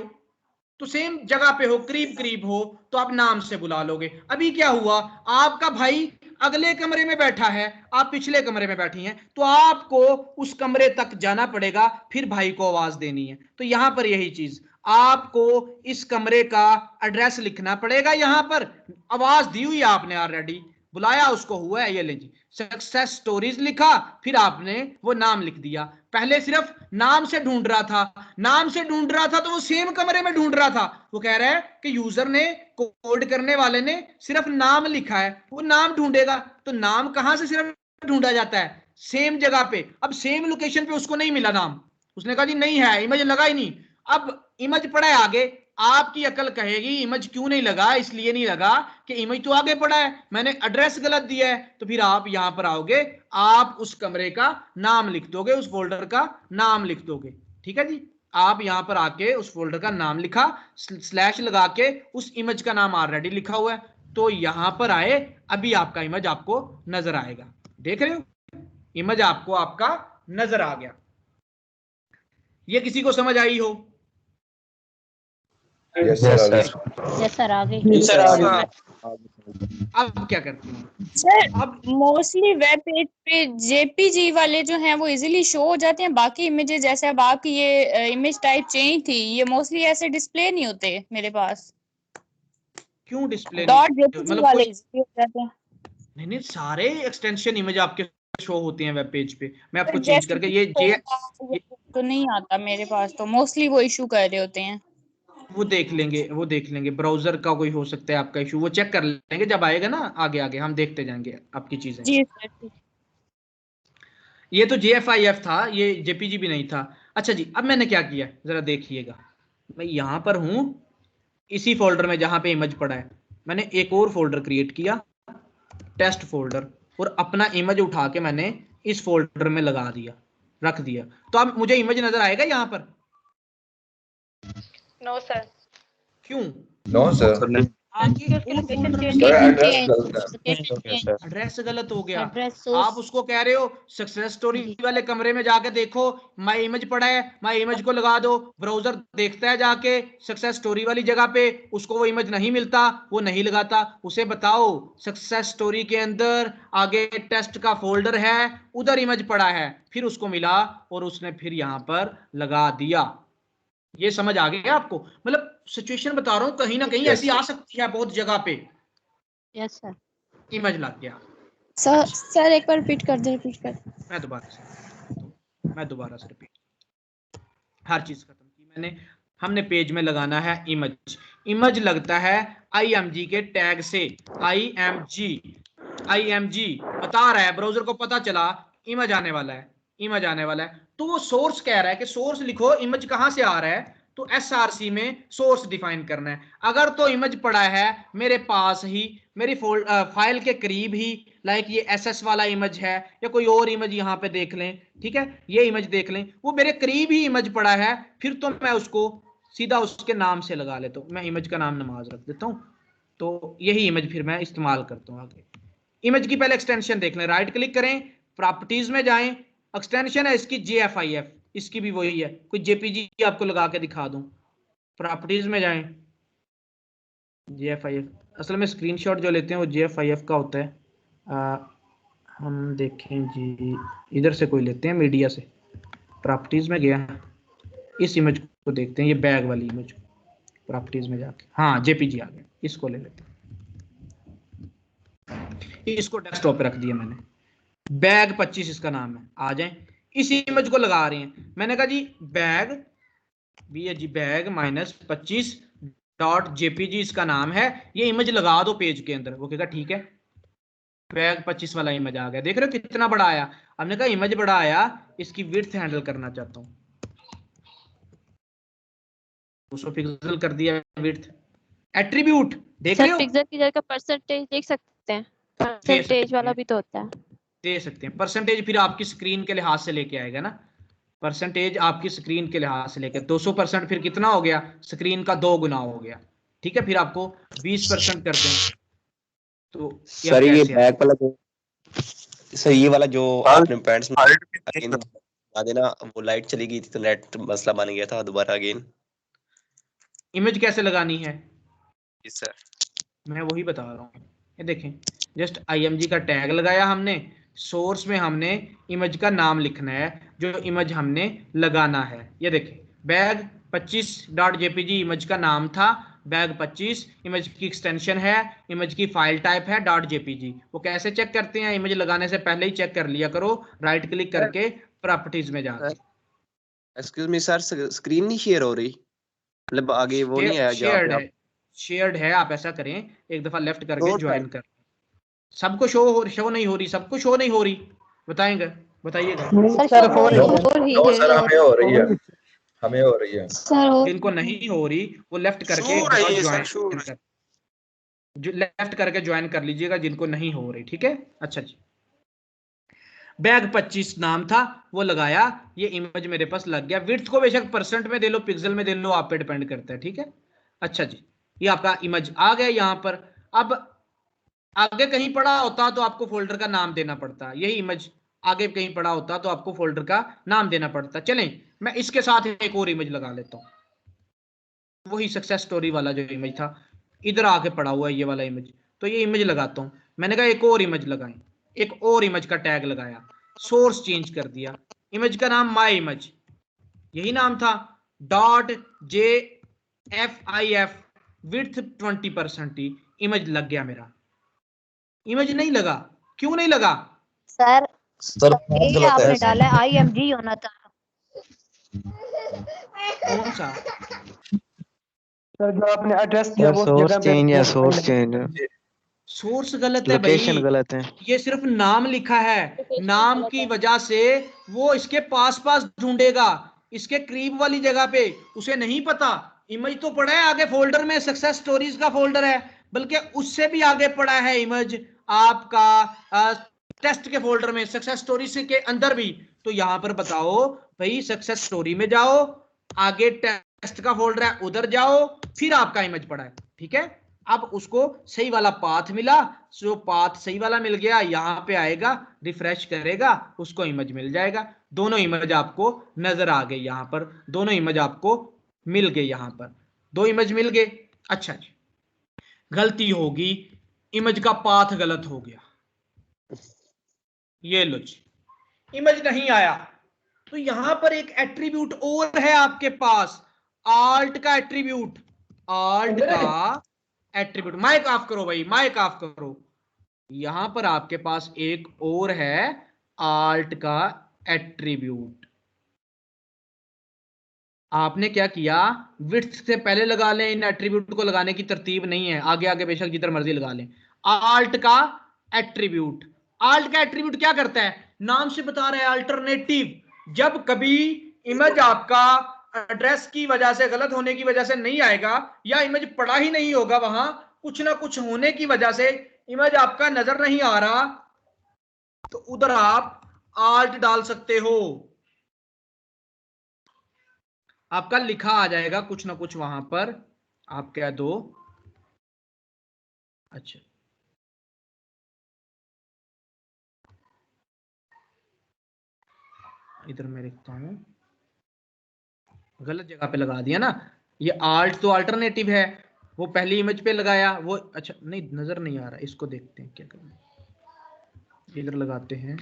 तो सेम जगह पे हो, करीब करीब हो, तो आप नाम से बुला लोगे। अभी क्या हुआ, आपका भाई अगले कमरे में बैठा है, आप पिछले कमरे में बैठी हैं, तो आपको उस कमरे तक जाना पड़ेगा, फिर भाई को आवाज देनी है। तो यहां पर यही चीज, आपको इस कमरे का एड्रेस लिखना पड़ेगा, यहां पर आवाज दी हुई आपने ऑलरेडी, बुलाया उसको हुआ है, ये ले जी सक्सेस स्टोरीज लिखा, फिर आपने वो नाम लिख दिया। पहले सिर्फ नाम से ढूंढ रहा था, नाम से ढूंढ रहा था तो वो सेम कमरे में ढूंढ रहा था। वो कह रहा है कि यूजर ने, कोड करने वाले ने सिर्फ नाम लिखा है, वो नाम ढूंढेगा, तो नाम कहां से सिर्फ ढूंढा जाता है, सेम जगह पे। अब सेम लोकेशन पे उसको नहीं मिला नाम, उसने कहा जी नहीं है, इमेज लगा ही नहीं। अब इमेज पड़ा है आगे, आपकी अकल कहेगी इमेज क्यों नहीं लगा, इसलिए नहीं लगा कि इमेज तो आगे पड़ा है, मैंने एड्रेस गलत दिया है। तो फिर आप यहां पर आओगे, आप उस कमरे का नाम लिख दोगे, उस फोल्डर का नाम लिख दोगे, ठीक है जी। आप यहां पर आके उस फोल्डर का नाम लिखा, स्लैश लगा के उस इमेज का नाम ऑलरेडी लिखा हुआ है, तो यहां पर आए, अभी आपका इमेज आपको नजर आएगा, देख रहे हो, इमेज आपको आपका नजर आ गया। ये किसी को समझ आई हो? यस सर, यस सर, आ गई। अब क्या करते हैं सर अब? मोस्टली वेब पेज पे जेपीजी वाले जो हैं वो इजीली शो हो जाते हैं, बाकी इमेजेस जैसे अब आपकी ये इमेज टाइप चेंज थी, ये मोस्टली ऐसे डिस्प्ले नहीं होते मेरे पास। क्यों डिस्प्ले डॉट नहीं, जेपीजी मतलब वाले कोई इजीली हो जाते हैं। नहीं, सारे एक्सटेंशन इमेज आपके शो होते हैं वेब पेज पे। मैं आपको चेंज जैसे करके ये तो नहीं आता मेरे पास, तो मोस्टली वो इशू कर रहे होते हैं। वो देख लेंगे, ब्राउजर का कोई हो सकता है आपका इशू, वो चेक कर लेंगे जब आएगा ना, आगे आगे हम देखते जाएंगे आपकी चीजें। जी सर। ये तो JFIF था, ये JPG भी नहीं था। अच्छा जी, अब मैंने क्या किया जरा देखिएगा, मैं यहां पर हूं, इसी फोल्डर में जहां पे इमेज पड़ा है, मैंने एक और फोल्डर क्रिएट किया, टेस्ट फोल्डर, और अपना इमेज उठा के मैंने इस फोल्डर में लगा दिया, रख दिया। तो अब मुझे इमेज नजर आएगा यहाँ पर? No sir. क्यों? नो सर, एड्रेस गलत हो गया। एड्रेस आप उसको कह रहे हो सक्सेस स्टोरी वाले कमरे में जाके देखो, माई इमेज पड़ा है, माई इमेज को लगा दो। ब्राउजर देखता है जाके सक्सेस स्टोरी वाली जगह पे, उसको वो इमेज नहीं मिलता, वो नहीं लगाता। उसे बताओ सक्सेस स्टोरी के अंदर आगे टेस्ट का फोल्डर है, उधर इमेज पड़ा है, फिर उसको मिला और उसने फिर यहां पर लगा दिया। ये समझ आ गया आपको? मतलब सिचुएशन बता रहा हूं, कहीं ना कहीं ऐसी आ सकती है बहुत जगह पे। Yes sir. इमेज लग गया। सर एक बार रिपीट कर दे, रिपीट कर। मैं दोबारा से रिपीट, हर चीज खत्म की मैंने। हमने पेज में लगाना है इमेज। इमेज लगता है IMG के टैग से। IMG बता रहा है, ब्राउजर को पता चला इमेज आने वाला है, इमेज आने वाला है। तो वो सोर्स कह रहा है कि सोर्स लिखो, इमेज कहां से आ रहा है, तो SRC में सोर्स डिफाइन करना है। अगर तो इमेज पड़ा है मेरे पास ही, मेरी फाइल के करीब ही, लाइक ये SS वाला इमेज है या कोई और इमेज यहाँ पे देख लें, ठीक है, ये इमेज देख लें, वो मेरे करीब ही इमेज पड़ा है, फिर तो मैं उसको सीधा उसके नाम से लगा लेता हूँ। मैं इमेज का नाम नमाज रख देता हूँ, तो यही इमेज फिर मैं इस्तेमाल करता हूँ आगे। इमेज की पहले एक्सटेंशन देख लें, राइट क्लिक करें, प्रॉपर्टीज में जाएं, एक्सटेंशन है इसकी JFIF, इसकी भी वही है। कोई JPG आपको लगा के दिखा दूं, प्रॉपर्टीज में जाएं, JFIF। असल में स्क्रीनशॉट जो लेते हैं वो JFIF का होता है। हम देखें जी, इधर से कोई लेते हैं, मीडिया से। प्रॉपर्टीज में गया, इस इमेज को देखते हैं, ये बैग वाली इमेज, प्रॉपर्टीज में जाके, हाँ JPG आ गया, इसको ले लेते हैं। इसको डेस्कटॉप पे रख दिया मैंने, बैग 25 इसका नाम है। आ जाएं, इस इमेज को लगा रहे हैं। मैंने कहा जी बैग बैग -25.jpg इसका नाम है, ये इमेज लगा दो पेज के अंदर। वो कहेगा ठीक है, बैग 25 वाला इमेज आ गया। देख रहे हो कितना बड़ा आया? हमने कहा इमेज बड़ा आया, इसकी विड्थ हैंडल करना चाहता हूं, 200 पिक्सल कर दिया विड्थ। एट्रीब्यूट देख रहे हो, पिक्सल की जगह परसेंटेज देख सकते हैं, परसेंटेज वाला भी तो होता है, दे सकते हैं। परसेंटेज फिर आपकी स्क्रीन के लिहाज से लेके आएगा ना, परसेंटेज आपकी स्क्रीन के लिहाज से लेकर 200% फिर कितना हो गया, स्क्रीन का 2 गुना हो गया, ठीक है। फिर आपको 20% कर दें तो सर ये बैक वाला जो, सर ये वाला जो आपने पैंट्स में बता देना, वो लाइट चली गई थी तो नेट मसला बन गया था दोबारा अगेन। इमेज कैसे लगानी है? जी सर, मैं वही बता रहा हूँ। ये देखें, जस्ट IMG का टैग लगाया हमने, सोर्स में हमने इमेज का नाम लिखना है जो इमेज हमने लगाना है। ये देखें, बैग 25.jpg इमेज का नाम था, बैग 25 इमेज की एक्सटेंशन है, इमेज की फाइल टाइप है .jpg। वो कैसे चेक करते हैं? इमेज लगाने से पहले ही चेक कर लिया करो, राइट क्लिक करके प्रॉपर्टीज में जाकर। एक्सक्यूज मी सर, स्क्रीन नहीं शेयर हो रही, मतलब आगे वो नहीं आया शेयर्ड है, शेयर्ड है। आप ऐसा करें, एक दफा लेफ्ट करके ज्वाइन कर, सबको शो नहीं हो रही, सबको शो नहीं हो रही, बताएंगे, बताइएगा सर हमें हो रही है, हमें हो रही है। जिनको नहीं हो रही वो लेफ्ट करके ज्वाइन कर लीजिएगा, जिनको नहीं हो रही, ठीक है। अच्छा जी, बैग 25 नाम था, वो लगाया, ये इमेज मेरे पास लग गया। विड्थ को बेशक परसेंट में दे लो, पिक्सल में दे लो, आप पे डिपेंड करता है, ठीक है। अच्छा जी, ये आपका इमेज आ गया यहाँ पर। अब आगे कहीं पड़ा होता तो आपको फोल्डर का नाम देना पड़ता, यही इमेज आगे कहीं पड़ा होता तो आपको फोल्डर का नाम देना पड़ता। चलें, मैं इसके साथ एक और इमेज लगा लेता हूँ, वही सक्सेस स्टोरी वाला जो इमेज था, इधर आके पड़ा हुआ है ये वाला इमेज, तो ये इमेज लगाता हूँ। मैंने कहा एक और इमेज लगाएं, एक और इमेज का टैग लगाया, सोर्स चेंज कर दिया, इमेज का नाम माई इमेज, यही नाम था, .jfif विड्थ 20% ही, इमेज लग गया मेरा। इमेज नहीं लगा, क्यों नहीं लगा? सर ये आपने डाला है IMG होना था। कौन सा सर जो आपने एड्रेस दिया वो जगह चेंज है, सोर्स चेंज, सोर्स गलत है भाई, लोकेशन गलत है। ये सिर्फ नाम लिखा है, नाम की वजह से वो इसके पास ढूंढेगा, इसके करीब वाली जगह पे उसे नहीं पता। इमेज तो पड़ा है आगे फोल्डर में, सक्सेस स्टोरीज का फोल्डर है, बल्कि उससे भी आगे पड़ा है इमेज आपका टेस्ट के फोल्डर में, सक्सेस स्टोरीज के अंदर भी तो यहां पर बताओ भाई सक्सेस स्टोरी में जाओ, आगे टेस्ट का फोल्डर है उधर जाओ, फिर आपका इमेज पड़ा है, ठीक है। अब उसको सही वाला पाथ मिला, जो पाथ सही वाला मिल गया, यहां पे आएगा, रिफ्रेश करेगा, उसको इमेज मिल जाएगा। दोनों इमेज आपको नजर आ गई, यहां पर दोनों इमेज आपको मिल गए, यहां पर 2 इमेज मिल गए। अच्छा जी, गलती होगी, इमेज का पाथ गलत हो गया, ये लो जी, इमेज नहीं आया। तो यहां पर एक एट्रीब्यूट और है आपके पास, आल्ट का एट्रीब्यूट, आल्ट का एट्रीब्यूट। माइक ऑफ करो भाई, माइक ऑफ करो। यहां पर आपके पास एक और है आल्ट का एट्रीब्यूट। आपने क्या किया, विड्थ से पहले लगा लें, इन एट्रीब्यूट को लगाने की तरतीब नहीं है, आगे आगे बेशक जिधर मर्जी लगा लें। आल्ट का एट्रीब्यूट, आल्ट का एट्रीब्यूट क्या करता है, नाम से बता रहा है अल्टरनेटिव। जब कभी इमेज आपका एड्रेस की वजह से, गलत होने की वजह से नहीं आएगा, या इमेज पड़ा ही नहीं होगा, वहां कुछ ना कुछ होने की वजह से इमेज आपका नजर नहीं आ रहा, तो उधर आप आल्ट डाल सकते हो, आपका लिखा आ जाएगा कुछ ना कुछ वहां पर। आप क्या दो, अच्छा इधर मैं लिखता हूं, गलत जगह पे लगा दिया ना, ये आल्ट तो अल्टरनेटिव है, वो पहली इमेज पे लगाया वो, अच्छा नहीं नजर नहीं आ रहा, इसको देखते हैं क्या करना, इधर लगाते हैं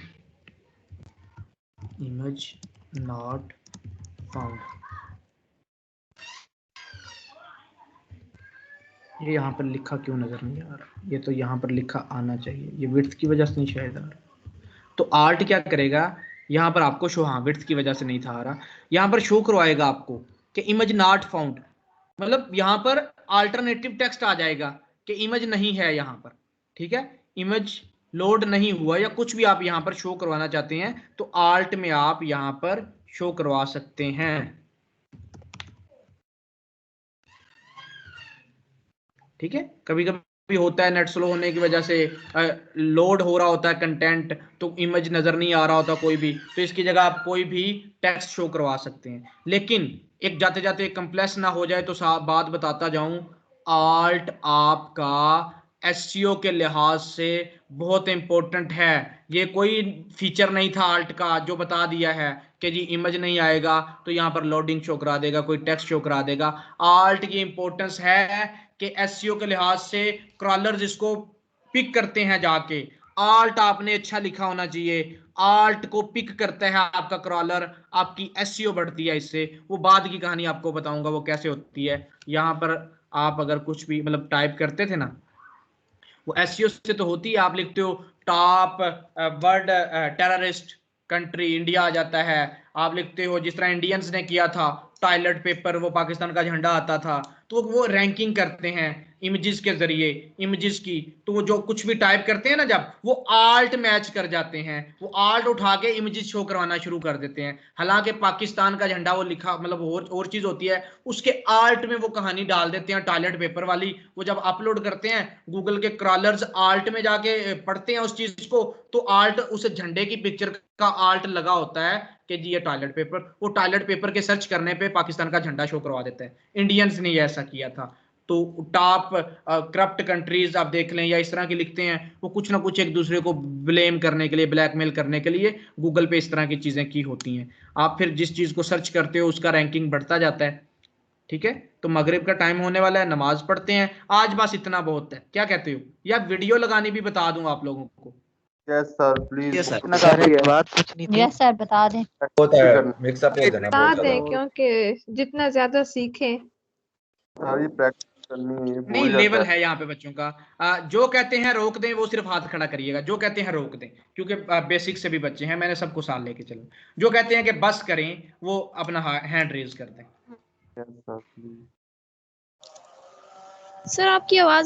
इमेज नॉट फाउंड, ये यहाँ पर लिखा क्यों नजर नहीं आ रहा, ये तो यहाँ पर लिखा आना चाहिए, ये विड्थ की वजह से नहीं शायद आ रहा। तो आल्ट क्या करेगा, यहाँ पर आपको शो, हाँ विड्थ की वजह से नहीं था आ रहा, यहाँ पर शो करवाएगा आपको कि इमेज नॉट फाउंड, मतलब यहाँ पर अल्टरनेटिव टेक्स्ट आ जाएगा कि इमेज नहीं है यहाँ पर, ठीक है, इमेज लोड नहीं हुआ, या कुछ भी आप यहाँ पर शो करवाना चाहते हैं तो आल्ट में आप यहाँ पर शो करवा सकते हैं, ठीक है। कभी कभी होता है नेट स्लो होने की वजह से लोड हो रहा होता है कंटेंट, तो इमेज नजर नहीं आ रहा होता कोई भी, तो इसकी जगह आप कोई भी टेक्स्ट शो करवा सकते हैं। लेकिन एक जाते जाते कंप्लेक्स ना हो जाए तो बात बताता जाऊं, आल्ट आपका एसईओ के लिहाज से बहुत इंपॉर्टेंट है। ये कोई फीचर नहीं था आल्ट का जो बता दिया है कि जी इमेज नहीं आएगा तो यहाँ पर लोडिंग शो करा देगा, कोई टेक्स्ट शो करा देगा। आल्ट की इंपॉर्टेंस है कि एसईओ के लिहाज से क्रॉलर्स इसको पिक करते हैं जाके, आल्ट आपने अच्छा लिखा होना चाहिए, आल्ट को पिक करता है आपका क्रॉलर, आपकी एसईओ बढ़ती है इससे, वो बाद की कहानी आपको बताऊंगा वो कैसे होती है। यहाँ पर आप अगर कुछ भी मतलब टाइप करते थे ना, वो एसईओ से तो होती है, आप लिखते हो top world terrorist country, India आ जाता है, आप लिखते हो जिस तरह इंडियंस ने किया था टॉयलेट पेपर, वो पाकिस्तान का झंडा आता था, तो वो रैंकिंग करते हैं इमेजेस के जरिए, इमेजेस की, तो वो जो कुछ भी टाइप करते हैं ना, जब वो आल्ट मैच कर जाते हैं, वो आल्ट उठा के इमेजेस शो करवाना शुरू कर देते हैं। हालांकि पाकिस्तान का झंडा वो लिखा, मतलब और चीज होती है, उसके आल्ट में वो कहानी डाल देते हैं टॉयलेट पेपर वाली, वो जब अपलोड करते हैं गूगल के क्रॉलर्स आल्ट में जाके पढ़ते हैं उस चीज को, तो आल्ट उस झंडे की पिक्चर का आल्ट लगा होता है कि जी ये टॉयलेट पेपर, वो टॉयलेट पेपर के सर्च करने पे पाकिस्तान का झंडा शो करवा देता है। इंडियंस ने ऐसा किया था। तो टॉप करप्ट कंट्रीज आप देख लें या इस तरह की लिखते हैं, वो कुछ ना कुछ एक दूसरे को ब्लेम करने के लिए, ब्लैकमेल करने के लिए गूगल पे इस तरह की चीजें की होती हैं। आप फिर जिस चीज को सर्च करते हो उसका रैंकिंग बढ़ता जाता है, ठीक है। तो मगरिब का टाइम होने वाला है, नमाज पढ़ते हैं आज, बस इतना बहुत है, क्या कहते हो, या वीडियो लगानी भी बता दूं आप लोगों को? Yes sir please. Yes sir, बात कुछ नहीं थी। यस सर बता दें, होता है मिक्सअप हो जाना बता बहुत दें ज्यादा। क्योंकि जितना ज्यादा सीखें, सारी प्रैक्टिस करनी है, नहीं, लेवल है यहाँ पे बच्चों का। जो कहते हैं रोक दें वो सिर्फ हाथ खड़ा करिएगा, जो कहते हैं रोक दें, क्योंकि बेसिक से भी बच्चे हैं, मैंने सबको साथ लेके चलो। जो कहते हैं कि बस करें वो अपना हैंड रेज कर दें। Yes sir please. सर आपकी आवाज